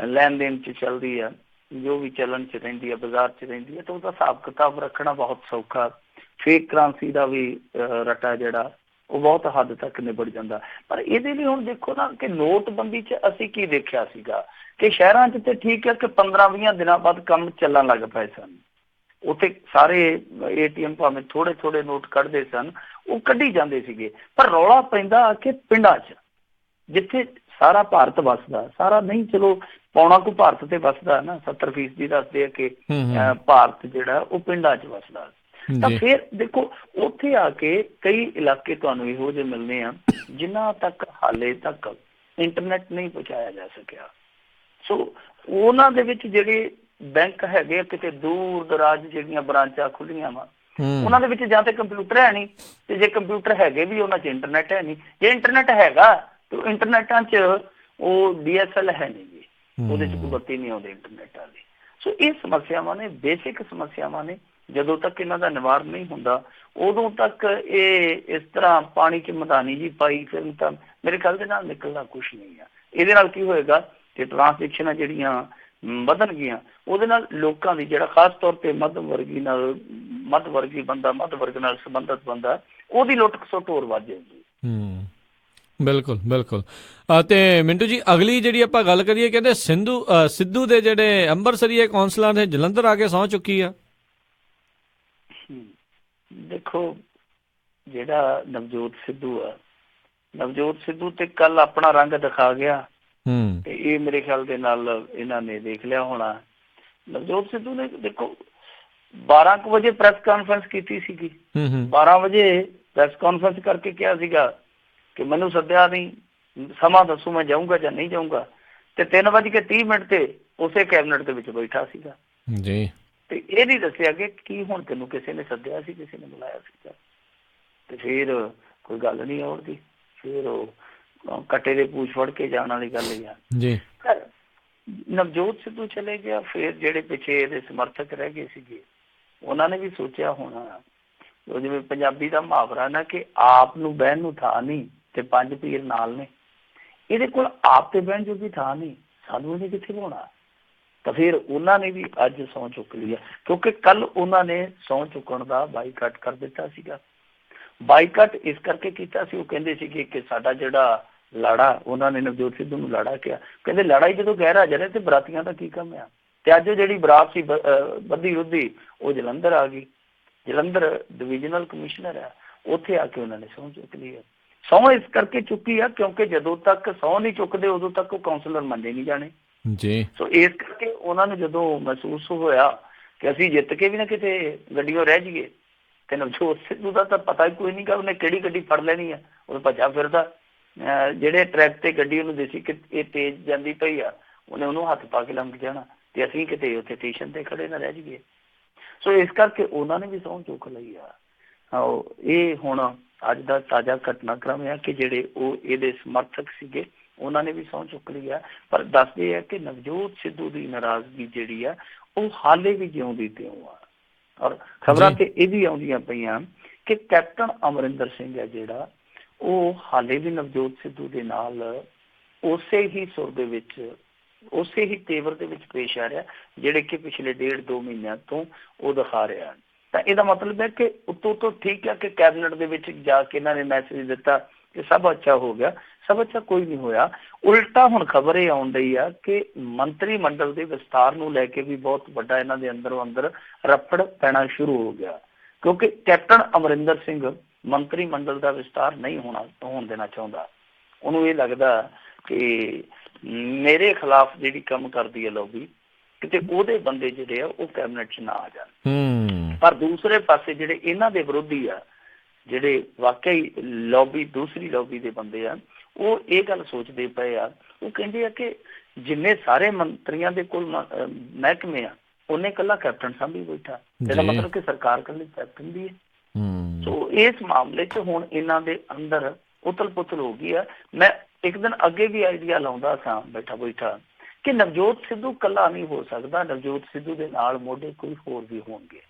ਲੈਣ ਦੇਣ 'ਚ ਚੱਲਦੀ ਆ, ਜੋ ਵੀ ਚੱਲਣ 'ਚ ਰਹਿੰਦੀ ਹੈ, ਬਾਜ਼ਾਰ 'ਚ ਰਹਿੰਦੀ ਹੈ, ਤਾਂ ਉਹਦਾ ਹਿਸਾਬ ਕਿਤਾਬ ਰੱਖਣਾ ਬਹੁਤ ਸੌਖਾ। ਫੇਕ ਕਰੰਸੀ ਦਾ ਵੀ ਰਟਾ ਜਿਹੜਾ ਉਹ ਬਹੁਤ ਹੱਦ ਤੱਕ ਨਿਬੜ ਜਾਂਦਾ। ਪਰ ਇਹਦੇ ਲਈ ਹੁਣ ਦੇਖੋ ਨਾ ਕਿ ਨੋਟਬੰਦੀ 'ਚ ਅਸੀਂ ਕੀ ਦੇਖਿਆ ਸੀਗਾ ਕਿ ਸ਼ਹਿਰਾਂ 'ਚ ਤੇ ਠੀਕ ਹੈ ਕਿ 15-20 ਦਿਨਾਂ ਬਾਅਦ ਕੰਮ ਚੱਲਣ ਲੱਗ ਪਏ ਸਨ। ਉੱਥੇ ਸਾਰੇ ATM ਭਾਵੇਂ ਥੋੜੇ ਨੋਟ ਕੱਢਦੇ ਸਨ, ਉਹ ਕੱਢੀ ਜਾਂਦੇ ਸੀਗੇ। ਪਰ ਰੌਲਾ ਪੈਂਦਾ ਕਿ ਪਿੰਡਾਂ 'ਚ ਜਿੱਥੇ ਸਾਰਾ ਭਾਰਤ ਵੱਸਦਾ, ਸਾਰਾ ਨਹੀਂ ਚਲੋ ਪੌਣਾ ਕੁ ਭਾਰਤ ਤੇ ਵੱਸਦਾ ਨਾ, 70% ਦੱਸਦੇ ਆ ਕਿ ਭਾਰਤ ਜਿਹੜਾ ਉਹ ਪਿੰਡਾਂ 'ਚ ਵੱਸਦਾ। ਤਾਂ ਫਿਰ ਦੇਖੋ ਉੱਥੇ ਆ ਕੇ ਕਈ ਇਲਾਕੇ ਤੁਹਾਨੂੰ ਇਹੋ ਜਿਹੇ ਮਿਲਣੇ ਆ ਜਿਨ੍ਹਾਂ ਤੱਕ ਹਾਲੇ ਤੱਕ ਇੰਟਰਨੈਟ ਨਹੀਂ ਪਹੁੰਚਾਇਆ ਜਾ ਸਕਿਆ। ਸੋ ਉਹਨਾਂ ਦੇ ਵਿੱਚ ਜਿਹੜੇ ਬੈਂਕ ਹੈਗੇ ਆ ਕਿਤੇ ਦੂਰ ਦਰਾਜ ਜਿਹੜੀਆਂ ਬ੍ਰਾਂਚਾਂ ਖੁੱਲੀਆਂ ਵਾ, ਉਹਨਾਂ ਦੇ ਵਿੱਚ ਜਾਂ ਤੇ ਕੰਪਿਊਟਰ ਹੈ ਨਹੀਂ, ਤੇ ਜੇ ਕੰਪਿਊਟਰ ਹੈਗੇ ਵੀ ਉਹਨਾਂ 'ਚ ਇੰਟਰਨੈਟ ਹੈ ਨਹੀਂ। ਜੇ ਇੰਟਰਨੈਟ ਹੈਗਾ ਤੇ ਇੰਟਰਨੈਟਾਂ 'ਚ ਉਹ DSL ਹੈ ਨਹੀਂ ਜੀ, ਉਹਦੇ 'ਚ ਕੋਈ ਬੱਤੀ ਨਹੀਂ ਆਉਂਦੀ ਇੰਟਰਨੈਟ ਵਾਲੀ। ਸੋ ਇਹ ਸਮੱਸਿਆਵਾਂ ਨੇ, ਬੇਸਿਕ ਸਮੱਸਿਆਵਾਂ ਨੇ। ਜਦੋਂ ਤੱਕ ਇਹਨਾਂ ਦਾ ਨਿਵਾਰਨ ਨਹੀਂ ਹੁੰਦਾ ਉਦੋਂ ਤੱਕ ਇਹ ਇਸ ਤਰ੍ਹਾਂ ਪਾਣੀ 'ਚ ਮਧਾਣੀ ਜੀ ਪਾਈ ਫਿਰ ਤਾਂ ਮੇਰੇ ਖਿਆਲ ਦੇ ਨਾਲ ਨਿਕਲਣਾ ਕੁਛ ਨਹੀਂ ਆ। ਇਹਦੇ ਨਾਲ ਕੀ ਹੋਏਗਾ ਕਿ ਟ੍ਰਾਂਜੈਕਸ਼ਨਾਂ ਜਿਹੜੀਆਂ ਵਧਣਗੀਆਂ, ਉਹਦੇ ਨਾਲ ਲੋਕਾਂ ਦੀ ਜਿਹੜਾ ਖਾਸ ਤੌਰ ਤੇ ਮੱਧ ਵਰਗੀ ਬੰਦਾ, ਮੱਧ ਵਰਗ ਨਾਲ ਸੰਬੰਧਿਤ ਬੰਦਾ, ਉਹਦੀ ਲੁੱਟ ਖਸੁੱਟ ਹੋਰ ਵੱਧ ਜਾਏਗੀ। ਬਿਲਕੁਲ। ਤੇ ਮਿੰਟੂ ਜੀ, ਅਗਲੀ ਜਿਹੜੀ ਆਪਾਂ ਗੱਲ ਕਰੀਏ, ਕਹਿੰਦੇ ਸਿੱਧੂ ਦੇ ਜਿਹੜੇ ਅੰਮ੍ਰਿਤਸਰੀ ਕੌਂਸਲਰ ਨੇ ਜਲੰਧਰ ਆ ਕੇ ਸਹੁੰ ਚੁੱਕੀ ਆ। ਦੇਖੋ ਜਿਹੜਾ ਨਵਜੋਤ ਸਿੱਧੂ ਤੇ ਕੱਲ ਆਪਣਾ ਰੰਗ ਦਿਖਾ ਗਿਆ ਤੇ ਇਹ ਮੇਰੇ ਖਿਆਲ ਦੇ ਨਾਲ ਇਹਨਾਂ ਨੇ ਦੇਖ ਲਿਆ ਹੋਣਾ। ਨਵਜੋਤ ਸਿੱਧੂ ਨੇ ਦੇਖੋ 12 ਵਜੇ ਪ੍ਰੈਸ ਕਾਨਫਰੰਸ ਕੀਤੀ ਸੀਗੀ, 12 ਵਜੇ ਪ੍ਰੈਸ ਕਾਨਫਰੰਸ ਕਰਕੇ ਕਿਹਾ ਸੀਗਾ ਕਿ ਮੈਨੂੰ ਸੱਦਿਆ ਨਹੀਂ, ਸਮਾਂ ਦੱਸੋ ਮੈਂ ਜਾਊਂਗਾ ਜਾਂ ਨਹੀਂ ਜਾਊਂਗਾ, ਤੇ 3:30 ਤੇ ਉਸੇ ਕੈਬਨਿਟ ਦੇ ਵਿੱਚ ਬੈਠਾ ਸੀਗਾ ਜੀ। ਤੇ ਇਹ ਨਹੀਂ ਦੱਸਿਆ ਕਿ ਹੁਣ ਤੈਨੂੰ ਕਿਸੇ ਨੇ ਸੱਦਿਆ ਸੀ, ਕਿਸੇ ਨੇ ਬੁਲਾਇਆ ਸੀਗਾ, ਤੇ ਫਿਰ ਕੋਈ ਗੱਲ ਨਹੀਂ ਔਰਦੀ, ਫਿਰ ਉਹ ਕੱਟੇ ਦੇ ਪੂਛ ਫੜ ਕੇ ਜਾਣ ਵਾਲੀ ਗੱਲ ਹੀ ਆ ਜੀ। ਨਵਜੋਤ ਸਿੱਧੂ ਚਲੇ ਗਿਆ, ਫਿਰ ਜਿਹੜੇ ਪਿੱਛੇ ਇਹਦੇ ਸਮਰਥਕ ਰਹਿ ਗਏ ਸੀਗੇ ਉਹਨਾਂ ਨੇ ਵੀ ਸੋਚਿਆ ਹੋਣਾ, ਜਿਵੇਂ ਪੰਜਾਬੀ ਦਾ ਮੁਹਾਵਰਾ ਨਾ ਕਿ ਆਪ ਨੂੰ ਬਹਿਣ ਨੂੰ ਥਾਂ ਨਹੀਂ ਤੇ 5 ਪੀਰ ਨਾਲ ਨੇ, ਇਹਦੇ ਕੋਲ ਆਪ ਤੇ ਬਹਿਣ ਜੋਗੀ ਥਾਂ ਨਹੀਂ, ਸਾਨੂੰ ਇਹਨੇ ਕਿੱਥੇ ਹੋਣਾ। ਤਾਂ ਫਿਰ ਉਹਨਾਂ ਨੇ ਵੀ ਅੱਜ ਸਹੁੰ ਚੁੱਕ ਲਈ ਆ, ਕਿਉਂਕਿ ਕੱਲ ਉਹਨਾਂ ਨੇ ਸਹੁੰ ਚੁੱਕਣ ਦਾ ਬਾਈਕਾਟ ਕਰ ਦਿੱਤਾ ਸੀਗਾ। ਬਾਈਕਾਟ ਇਸ ਕਰਕੇ ਕੀਤਾ ਸੀ, ਉਹ ਕਹਿੰਦੇ ਸੀਗੇ ਕਿ ਸਾਡਾ ਜਿਹੜਾ ਲਾੜਾ, ਉਹਨਾਂ ਨੇ ਨਵਜੋਤ ਸਿੱਧੂ ਨੂੰ ਲਾੜਾ ਕਿਹਾ, ਕਹਿੰਦੇ ਲਾੜਾ ਹੀ ਜਦੋਂ ਗੈਰ ਹਾਜ਼ਰ ਹੈ ਤੇ ਬਰਾਤੀਆਂ ਦਾ ਕੀ ਕੰਮ ਆ। ਤੇ ਅੱਜ ਜਿਹੜੀ ਬਰਾਤ ਸੀ ਬੱਧੀ ਰੁੱਧੀ ਉਹ ਜਲੰਧਰ ਆ ਗਈ, ਜਲੰਧਰ ਡਿਵੀਜ਼ਨਲ ਕਮਿਸ਼ਨਰ ਆ, ਉੱਥੇ ਆ ਕੇ ਉਹਨਾਂ ਨੇ ਸਹੁੰ ਚੁੱਕ ਲਈ ਆ। ਸਹੁੰ ਇਸ ਕਰਕੇ ਚੁੱਕੀ ਆ ਕਿਉਂਕਿ ਜਦੋਂ ਤੱਕ ਸਹੁੰ ਨਹੀਂ ਚੁੱਕਦੇ ਉਦੋਂ ਤੱਕ ਉਹ ਕਾਉਂਸਲਰ ਮੰਨੇ ਨਹੀਂ ਜਾਣੇ ਜੀ। ਸੋ ਇਸ ਕਰਕੇ ਉਹਨਾਂ ਨੂੰ ਜਦੋਂ ਮਹਿਸੂਸ ਹੋਇਆ ਕਿ ਅਸੀਂ ਜਿੱਤ ਕੇ ਵੀ ਨਾ ਕਿਤੇ ਗੱਡੀਆਂ ਰਹਿ ਜਾਈਏ, ਤੇ ਨਵਜੋਤ ਸਿੱਧੂ ਦਾ ਤਾਂ ਪਤਾ ਹੀ ਕੋਈ ਨਹੀਂ ਗਾ ਉਹਨੇ ਕਿਹੜੀ ਗੱਡੀ ਫੜ ਲੈਣੀ ਆ, ਉਹ ਭੱਜਾ ਫਿਰਦਾ, ਜਿਹੜੇ ਟਰੈਕ ਤੇ ਗੱਡੀ ਉਹਨੂੰ ਦੇਸੀ ਕਿ ਇਹ ਤੇਜ਼ ਜਾਂਦੀ ਪਈ ਆ, ਉਹਨੂੰ ਹੱਥ ਪਾ ਕੇ ਲੰਘ ਜਾਣਾ ਤੇ ਅਸੀਂ ਕਿਤੇ ਉੱਥੇ ਸਟੇਸ਼ਨ ਤੇ ਖੜੇ ਨਾ ਰਹਿ ਜਾਈਏ। ਸੋ ਇਸ ਕਰਕੇ ਉਹਨਾਂ ਨੇ ਵੀ ਸਹੁੰ ਚੁੱਕ ਲਈ ਆ। ਇਹ ਹੁਣ ਅੱਜ ਦਾ ਤਾਜ਼ਾ ਘਟਨਾਕ੍ਰਮ ਆ ਕਿ ਜਿਹੜੇ ਉਹ ਇਹਦੇ ਸਮਰਥਕ ਸੀਗੇ ਉਹਨਾਂ ਨੇ ਵੀ ਸਹੁੰ ਚੁੱਕ ਲਈ ਆ। ਪਰ ਦੱਸਦੇ ਆ ਕਿ ਨਵਜੋਤ ਸਿੱਧੂ ਦੀ ਨਾਰਾਜ਼ਗੀ ਜਿਹੜੀ ਆ ਉਹ ਹਾਲੇ ਵੀ ਜਿਉਂਦੀ ਤਿਉਂ ਆ। ਔਰ ਖਬਰਾਂ ਤੇ ਇਹ ਵੀ ਆਉਂਦੀਆਂ ਪਈਆਂ ਕਿ ਕੈਪਟਨ ਅਮਰਿੰਦਰ ਸਿੰਘ ਹੈ ਜਿਹੜਾ, ਉਹ ਹਾਲੇ ਵੀ ਨਵਜੋਤ ਸਿੱਧੂ ਦੇ ਨਾਲ ਉਸੇ ਹੀ ਸੁਰ ਦੇ ਵਿੱਚ, ਉਸੇ ਹੀ ਤੇਵਰ ਦੇ ਵਿੱਚ ਪੇਸ਼ ਆ ਰਿਹਾ ਜਿਹੜੇ ਕਿ ਪਿਛਲੇ 1.5-2 ਮਹੀਨਿਆਂ ਤੋਂ ਉਹ ਦਿਖਾ ਰਿਹਾ। ਤਾਂ ਇਹਦਾ ਮਤਲਬ ਹੈ ਕਿ ਉੱਤੋਂ ਠੀਕ ਹੈ ਕਿ ਕੈਬਨਿਟ ਦੇ ਵਿੱਚ ਜਾ ਕੇ ਇਹਨਾਂ ਨੇ ਮੈਸੇਜ ਦਿੱਤਾ ਕਿ ਸਭ ਅੱਛਾ ਹੋ ਗਿਆ। ਸਭ ਅੱਛਾ ਕੋਈ ਨਹੀਂ ਹੋਇਆ। ਉਲਟਾ ਹੁਣ ਖਬਰ ਇਹ ਆਉਣ ਡਈ ਆ ਕਿ ਮੰਤਰੀ ਮੰਡਲ ਦੇ ਵਿਸਤਾਰ ਨੂੰ ਲੈ ਕੇ ਵੀ ਬਹੁਤ ਵੱਡਾ ਇਹਨਾਂ ਦੇ ਅੰਦਰੋਂ ਅੰਦਰ ਰੱਫੜ ਪੈਣਾ ਸ਼ੁਰੂ ਹੋ ਗਿਆ, ਕਿਉਂਕਿ ਕੈਪਟਨ ਅਮਰਿੰਦਰ ਸਿੰਘ ਮੰਤਰੀ ਮੰਡਲ ਦਾ ਵਿਸਤਾਰ ਨਹੀਂ ਹੋਣ ਦੇਣਾ ਚਾਹੁੰਦਾ। ਉਹਨੂੰ ਇਹ ਲੱਗਦਾ ਕਿ ਮੇਰੇ ਖਿਲਾਫ ਜਿਹੜੀ ਕੰਮ ਕਰਦੀ ਹੈ ਲੌਬੀ, ਕਿਤੇ ਉਹਦੇ ਬੰਦੇ ਜਿਹੜੇ ਆ ਉਹ ਕੈਬਨਿਟ 'ਚ ਨਾ ਆ ਜਾਣ। ਪਰ ਦੂਸਰੇ ਪਾਸੇ ਜਿਹੜੇ ਇਹਨਾਂ ਦੇ ਵਿਰੋਧੀ ਆ, ਜਿਹੜੇ ਵਾਕਈ ਲੌਬੀ ਦੂਸਰੀ ਲੌਬੀ ਦੇ ਬੰਦੇ ਆ, ਉਹ ਇਹ ਗੱਲ ਸੋਚਦੇ ਪਏ ਆ। ਉਹ ਕਹਿੰਦੇ ਆ ਕਿ ਜਿੰਨੇ ਸਾਰੇ ਮੰਤਰੀਆਂ ਦੇ ਕੋਲ ਮਹਿਕਮੇ ਆ, ਉਹਨੇ ਇਕੱਲਾ ਕੈਪਟਨ ਸਾਂਭੀ ਬੈਠਾ। ਇਹਦਾ ਮਤਲਬ ਕਿ ਸਰਕਾਰ ਇਕੱਲੀ ਕੈਪਟਨ ਦੀ ਹੈ। ਸੋ ਇਸ ਮਾਮਲੇ 'ਚ ਹੁਣ ਇਹਨਾਂ ਦੇ ਅੰਦਰ ਉਤਲ ਪੁਤਲ ਹੋ ਗਈ ਆ। ਮੈਂ ਇੱਕ ਦਿਨ ਅੱਗੇ ਵੀ ਆਈਡੀਆ ਲਾਉਂਦਾ ਸਾਂ ਬੈਠਾ ਕਿ ਨਵਜੋਤ ਸਿੱਧੂ ਇਕੱਲਾ ਨਹੀਂ ਹੋ ਸਕਦਾ, ਨਵਜੋਤ ਸਿੱਧੂ ਦੇ ਨਾਲ ਮੋਢੇ ਕੋਈ ਹੋਰ ਵੀ ਹੋਣਗੇ।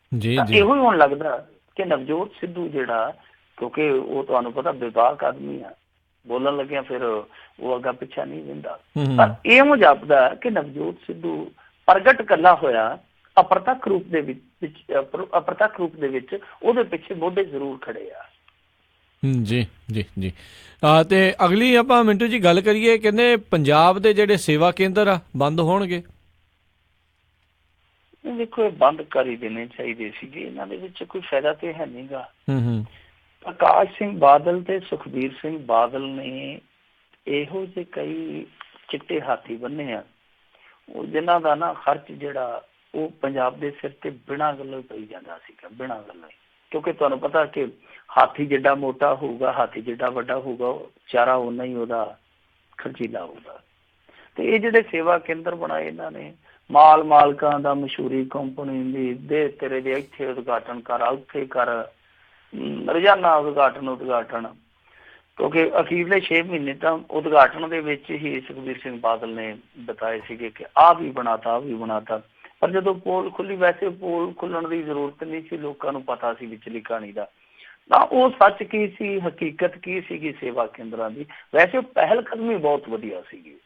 ਇਹੋ ਹੀ ਹੁਣ ਲੱਗਦਾ ਕਿ ਨਵਜੋਤ ਸਿੱਧੂ ਜਿਹੜਾ, ਕਿਉਂਕਿ ਉਹ ਤੁਹਾਨੂੰ ਪਤਾ ਵਿਵਾਕ ਆਦਮੀ ਆ, ਬੋਲਣ ਲੱਗਿਆ ਫਿਰ ਉਹ ਅੱਗਾ ਪਿੱਛਾ ਨਹੀਂ ਦਿੰਦਾ। ਪਰ ਇਹੋ ਜਾਪਦਾ ਕਿ ਨਵਜੋਤ ਸਿੱਧੂ ਪ੍ਰਗਟ ਇਕੱਲਾ ਹੋਇਆ ਅਪਰਤੱਖ ਰੂਪ ਦੇ ਵਿੱਚ ਉਹਦੇ ਪਿੱਛੇ ਮੋਢੇ ਜ਼ਰੂਰ ਖੜੇ ਆ। ਜੀ ਜੀ ਜੀ। ਤੇ ਅਗਲੀ ਆਪਾਂ ਮਿੰਟੂ ਜੀ ਗੱਲ ਕਰੀਏ, ਕਹਿੰਦੇ ਪੰਜਾਬ ਦੇ ਜਿਹੜੇ ਸੇਵਾ ਕੇਂਦਰ ਆ ਬੰਦ ਹੋਣਗੇ। ਦੇਖੋ, ਇਹ ਬੰਦ ਕਰ ਹੀ ਦੇਣੇ ਚਾਹੀਦੇ ਸੀਗੇ, ਇਹਨਾਂ ਦੇ ਵਿੱਚ ਕੋਈ ਫਾਇਦਾ ਤੇ ਹੈ ਨੀ ਗਾ। ਪ੍ਰਕਾਸ਼ ਸਿੰਘ ਬਾਦਲ ਤੇ ਸੁਖਬੀਰ ਸਿੰਘ ਬਾਦਲ ਨੇ ਇਹੋ ਜਿਹੇ ਕਈ ਚਿੱਟੇ ਹਾਥੀ ਬੰਨੇ ਆ, ਉਹ ਜਿਨ੍ਹਾਂ ਦਾ ਨਾ ਖਰਚ ਜਿਹੜਾ ਉਹ ਪੰਜਾਬ ਦੇ ਸਿਰ ਤੇ ਬਿਨਾਂ ਗੱਲੋਂ ਪਈ ਜਾਂਦਾ ਸੀਗਾ, ਬਿਨਾਂ ਗੱਲੋਂ। ਕਿਉਂਕਿ ਤੁਹਾਨੂੰ ਪਤਾ ਕਿ ਹਾਥੀ ਜਿੱਡਾ ਮੋਟਾ ਹੋਊਗਾ, ਹਾਥੀ ਜਿੱਡਾ ਵੱਡਾ ਹੋਊਗਾ, ਚਾਰਾ ਓਨਾ ਹੀ ਉਹਦਾ ਖਰਚੀਲਾ ਹੋਊਗਾ। ਤੇ ਇਹ ਜਿਹੜੇ ਸੇਵਾ ਕੇਂਦਰ ਬਣਾਏ ਇਹਨਾਂ ਨੇ, ਮਾਲਕਾਂ ਦਾ ਮਸ਼ਹੂਰੀ ਕੰਪਨੀ ਦੀ ਦੇ ਤੇਰੇ ਦੇ ਇੱਥੇ ਉਦਘਾਟਨ ਕਰ, ਉੱਥੇ ਕਰ, ਰੋਜ਼ਾਨਾ ਉਦਘਾਟਨ। ਕਿਉਂਕਿ ਅਖੀਰਲੇ 6 ਮਹੀਨੇ ਤਾਂ ਉਦਘਾਟਨ ਦੇ ਵਿੱਚ ਹੀ ਸੁਖਬੀਰ ਸਿੰਘ ਬਾਦਲ ਨੇ ਬਤਾਏ ਸੀਗੇ ਕਿ ਆਹ ਵੀ ਬਣਾਤਾ। ਪਰ ਜਦੋਂ ਪੋਲ ਖੁੱਲੀ, ਵੈਸੇ ਪੋਲ ਖੁੱਲਣ ਦੀ ਜ਼ਰੂਰਤ ਨਹੀਂ ਸੀ, ਲੋਕਾਂ ਨੂੰ ਪਤਾ ਸੀ ਵਿਚਲੀ ਕਹਾਣੀ ਦਾ। ਤਾਂ ਉਹ ਸੱਚ ਕੀ ਸੀ, ਹਕੀਕਤ ਕੀ ਸੀਗੀ ਸੇਵਾ ਕੇਂਦਰਾਂ ਦੀ। ਵੈਸੇ ਪਹਿਲ ਕਦਮੀ ਬਹੁਤ ਵਧੀਆ ਸੀਗੀ।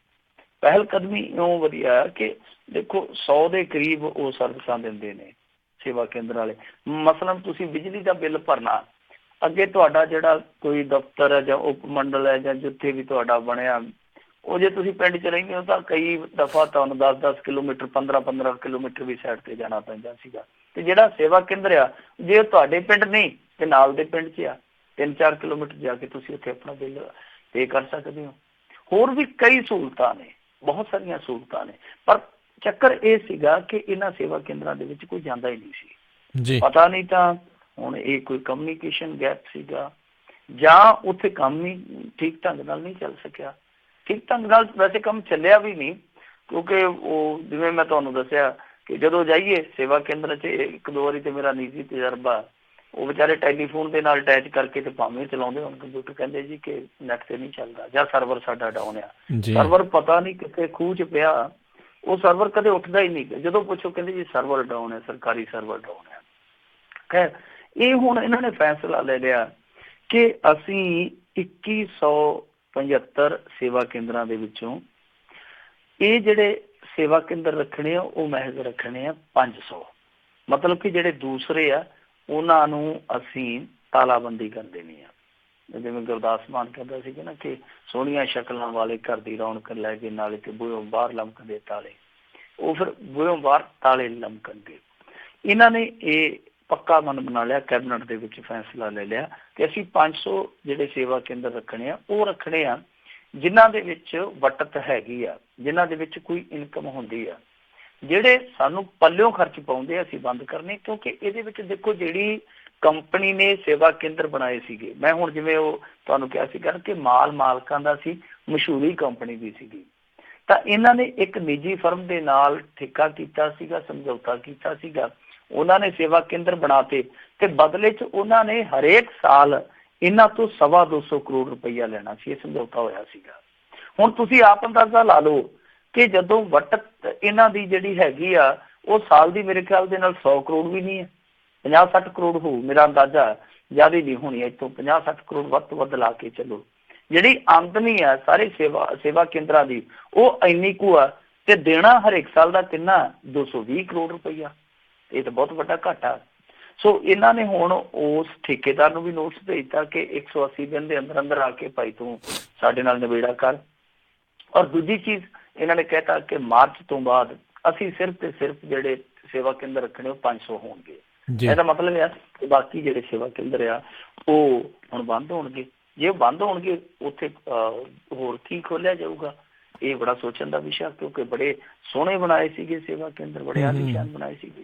ਪਹਿਲ ਕਦਮੀ ਇਉਂ ਵਧੀਆ ਕਿ ਦੇਖੋ 100 ਦੇ ਕਰੀਬ ਉਹ ਸਰਵਿਸਾਂ ਦਿੰਦੇ ਨੇ ਸੇਵਾ ਕੇਂਦਰ ਵਾਲੇ। ਮਸਲਨ ਤੁਸੀਂ ਬਿਜਲੀ ਦਾ ਬਿੱਲ ਭਰਨਾ, ਅੱਗੇ ਤੁਹਾਡਾ ਜਿਹੜਾ ਕੋਈ ਦਫ਼ਤਰ ਹੈ ਜਾਂ ਉਪ ਮੰਡਲ ਹੈ ਜਾਂ ਜਿੱਥੇ ਵੀ ਤੁਹਾਡਾ ਬਣਿਆ, ਉਹ ਜੇ ਤੁਸੀਂ ਪਿੰਡ 'ਚ ਰਹਿੰਦੇ ਹੋ ਤਾਂ ਕਈ ਦਫਾ ਤੁਹਾਨੂੰ 10-10 ਕਿਲੋਮੀਟਰ 15-15 ਕਿਲੋਮੀਟਰ ਵੀ ਸਾਈਡ ਤੇ ਜਾਣਾ ਪੈਂਦਾ ਸੀਗਾ। ਤੇ ਜਿਹੜਾ ਸੇਵਾ ਕੇਂਦਰ ਆ, ਜੇ ਤੁਹਾਡੇ ਪਿੰਡ ਨਹੀਂ ਤੇ ਨਾਲ ਦੇ ਪਿੰਡ 'ਚ ਆ, 3-4 ਕਿਲੋਮੀਟਰ ਜਾ ਕੇ ਤੁਸੀਂ ਉੱਥੇ ਆਪਣਾ ਬਿੱਲ ਪੇ ਕਰ ਸਕਦੇ ਹੋ। ਹੋਰ ਵੀ ਕਈ ਸਹੂਲਤਾਂ ਨੇ, ਬਹੁਤ ਸਾਰੀਆਂ ਸਹੂਲਤਾਂ ਨੇ। ਪਰ ਚੱਕਰ ਇਹ ਸੀਗਾ ਕਿ ਇਹਨਾਂ ਸੇਵਾ ਕੇਂਦਰਾਂ ਦੇ ਵਿੱਚ ਕੋਈ ਜਾਂਦਾ ਹੀ ਨਹੀਂ ਸੀ। ਪਤਾ ਨਹੀਂ ਤਾਂ ਹੁਣ ਇਹ ਕੋਈ ਕਮਿਊਨੀਕੇਸ਼ਨ ਗੈਪ ਸੀਗਾ ਜਾਂ ਉੱਥੇ ਕੰਮ ਹੀ ਠੀਕ ਢੰਗ ਨਾਲ ਨਹੀਂ ਚੱਲ ਸਕਿਆ। ਠੀਕ ਢੰਗ ਨਾਲ ਵੈਸੇ ਕੰਮ ਚੱਲਿਆ ਵੀ ਨਹੀਂ, ਕਿਉਂਕਿ ਉਹ ਜਿਵੇਂ ਮੈਂ ਤੁਹਾਨੂੰ ਦੱਸਿਆ ਕਿ ਜਦੋਂ ਜਾਈਏ ਸੇਵਾ ਕੇਂਦਰ 'ਚ, 1-2 ਵਾਰੀ ਤੇ ਮੇਰਾ ਨਿੱਜੀ ਤਜਰਬਾ, ਉਹ ਵਿਚਾਰੇ ਟੈਲੀਫੋਨ ਦੇ ਨਾਲ ਅਟੈਚ ਕਰਕੇ ਤੇ ਭਾਵੇਂ ਚਲਾਉਂਦੇ ਹੁਣ ਕੰਪਿਊਟਰ, ਕਹਿੰਦੇ ਜੀ ਕਿ ਨੈਟ ਤੇ ਨਹੀਂ ਚੱਲਦਾ ਜਾਂ ਸਰਵਰ ਸਾਡਾ ਡਾਊਨ ਆ। ਸਰਵਰ ਪਤਾ ਨਹੀਂ ਕਿੱਥੇ ਖੂਹ 'ਚ ਪਿਆ, ਉਹ ਸਰਵਰ ਕਦੇ ਉੱਠਦਾ ਹੀ ਨਹੀਂ। ਜਦੋਂ ਪੁੱਛੋ ਕਹਿੰਦੇ ਜੀ ਸਰਵਰ ਡਾਊਨ ਹੈ, ਸਰਕਾਰੀ ਸਰਵਰ ਡਾਊਨ ਹੈ। ਖੈਰ, ਇਹ ਹੁਣ ਇਹਨਾਂ ਨੇ ਫੈਸਲਾ ਲੈ ਲਿਆ ਕਿ ਅਸੀਂ 2175 ਸੇਵਾ ਕੇਂਦਰਾਂ ਦੇ ਵਿੱਚੋਂ ਇਹ ਜਿਹੜੇ ਸੇਵਾ ਕੇਂਦਰ ਰੱਖਣੇ ਆ ਉਹ ਮਹਿਜ਼ ਰੱਖਣੇ ਆ 500। ਮਤਲਬ ਕਿ ਜਿਹੜੇ ਦੂਸਰੇ ਆ ਉਹਨਾਂ ਨੂੰ ਅਸੀਂ ਤਾਲਾਬੰਦੀ ਕਰ ਦੇਣੀ ਆ। ਜਿਵੇਂ ਗੁਰਦਾਸ ਮਾਨ ਕਹਿੰਦਾ ਸੀਗਾ ਨਾ ਕਿ ਸੋਹਣੀਆਂ ਸ਼ਕਲਾਂ ਵਾਲੇ ਘਰ ਦੀ ਰੌਣਕ ਲੈ ਕੇ ਨਾਲੇ ਤੇ ਬੂਹੋਂ ਬਾਹਰ ਲਮਕਦੇ ਤਾਲੇ, ਉਹ ਫਿਰ ਬੂਹੋਂ ਬਾਹਰ ਤਾਲੇ ਲਮਕਣਗੇ। ਇਹਨਾਂ ਨੇ ਇਹ ਪੱਕਾ ਮਨ ਬਣਾ ਲਿਆ, ਕੈਬਨਿਟ ਦੇ ਵਿੱਚ ਫੈਸਲਾ ਲੈ ਲਿਆ ਕਿ ਅਸੀਂ 500 ਜਿਹੜੇ ਸੇਵਾ ਕੇਂਦਰ ਰੱਖਣੇ ਆ, ਉਹ ਰੱਖਣੇ ਆ ਜਿਨ੍ਹਾਂ ਦੇ ਵਿੱਚ ਵਟਤ ਹੈਗੀ ਆ, ਜਿਨ੍ਹਾਂ ਦੇ ਵਿੱਚ ਕੋਈ ਇਨਕਮ ਹੁੰਦੀ ਆ। ਜਿਹੜੇ ਸਾਨੂੰ ਪੱਲਿਓਂ ਖਰਚ ਪਾਉਂਦੇ ਅਸੀਂ ਬੰਦ ਕਰਨੇ, ਕਿਉਂਕਿ ਇਹਦੇ ਵਿੱਚ ਦੇਖੋ ਜਿਹੜੀ ਕੰਪਨੀ ਨੇ ਸੇਵਾ ਕੇਂਦਰ ਬਣਾਏ ਸੀਗੇ, ਮੈਂ ਹੁਣ ਜਿਵੇਂ ਉਹ ਤੁਹਾਨੂੰ ਕਿਹਾ ਸੀਗਾ ਕਿ ਮਾਲਕਾਂ ਦਾ ਸੀ, ਮਸ਼ਹੂਰੀ ਕੰਪਨੀ ਦੀ ਸੀਗੀ, ਤਾਂ ਇਹਨਾਂ ਨੇ ਇੱਕ ਨਿੱਜੀ ਫਰਮ ਦੇ ਨਾਲ ਠੇਕਾ ਕੀਤਾ ਸੀਗਾ, ਸਮਝੌਤਾ ਕੀਤਾ ਸੀਗਾ। ਉਹਨਾਂ ਨੇ ਸੇਵਾ ਕੇਂਦਰ ਬਣਾਤੇ ਤੇ ਬਦਲੇ 'ਚ ਉਹਨਾਂ ਨੇ ਹਰੇਕ ਸਾਲ ਇਹਨਾਂ ਤੋਂ 225 ਕਰੋੜ ਰੁਪਈਆ ਲੈਣਾ ਸੀ। ਇਹ ਸਮਝੌਤਾ ਹੋਇਆ ਸੀਗਾ। ਹੁਣ ਤੁਸੀਂ ਆਪ ਅੰਦਾਜ਼ਾ ਲਾ ਲਓ ਕਿ ਜਦੋਂ ਵਟਤ ਇਹਨਾਂ ਦੀ ਜਿਹੜੀ ਹੈਗੀ ਆ ਉਹ ਸਾਲ ਦੀ ਮੇਰੇ ਖਿਆਲ ਦੇ ਨਾਲ 100 ਕਰੋੜ ਵੀ ਨਹੀਂ ਹੈ, 50-60 ਕਰੋੜ ਹੋਊ ਮੇਰਾ ਅੰਦਾਜ਼ਾ, ਜ਼ਿਆਦਾ ਨਹੀਂ ਹੋਣੀ, ਇੱਥੋਂ 50-60 ਕਰੋੜ ਵੱਧ ਤੋਂ ਵੱਧ ਲਾ ਕੇ ਚੱਲੋ। ਜਿਹੜੀ ਆਮਦਨੀ ਆ ਸਾਰੇ ਸੇਵਾ ਕੇਂਦਰਾਂ ਦੀ ਉਹ ਇੰਨੀ ਕੁ ਆ ਤੇ ਦੇਣਾ ਹਰੇਕ ਸਾਲ ਦਾ ਕਿੰਨਾ 220 ਕਰੋੜ ਰੁਪਈਆ। ਇਹ ਤਾਂ ਬਹੁਤ ਵੱਡਾ ਘਾਟਾ। ਸੋ ਇਹਨਾਂ ਨੇ ਹੁਣ ਉਸ ਠੇਕੇਦਾਰ ਨੂੰ ਵੀ ਨੋਟਿਸ ਭੇਜਤਾ ਕਿ 180 ਦਿਨ ਦੇ ਅੰਦਰ ਅੰਦਰ ਆ ਕੇ ਭਾਈ ਤੂੰ ਸਾਡੇ ਨਾਲ ਨਿਬੇੜਾ ਕਰ। ਔਰ ਦੂਜੀ ਚੀਜ਼ ਇਹਨਾਂ ਨੇ ਕਹਿਤਾ ਕਿ ਮਾਰਚ ਤੋਂ ਬਾਅਦ ਅਸੀਂ ਸਿਰਫ ਤੇ ਸਿਰਫ ਜਿਹੜੇ ਸੇਵਾ ਕੇਂਦਰ ਰੱਖਣੇ ਉਹ 500 ਹੋਣਗੇ। ਇਹਦਾ ਮਤਲਬ ਹੈ ਕਿ ਬਾਕੀ ਜਿਹੜੇ ਸੇਵਾ ਕੇਂਦਰ ਆ ਉਹ ਹੁਣ ਬੰਦ ਹੋਣਗੇ। ਜੇ ਉਹ ਬੰਦ ਹੋਣਗੇ ਉੱਥੇ ਹੋਰ ਕੀ ਖੋਲਿਆ ਜਾਊਗਾ? ਇਹ ਬੜਾ ਸੋਚਣ ਦਾ ਵਿਸ਼ਾ, ਕਿਉਂਕਿ ਬੜੇ ਸੋਹਣੇ ਬਣਾਏ ਸੀਗੇ ਸੇਵਾ ਕੇਂਦਰ, ਬੜੇ ਆਲੀਸ਼ਾਨ ਬਣਾਏ ਸੀਗੇ।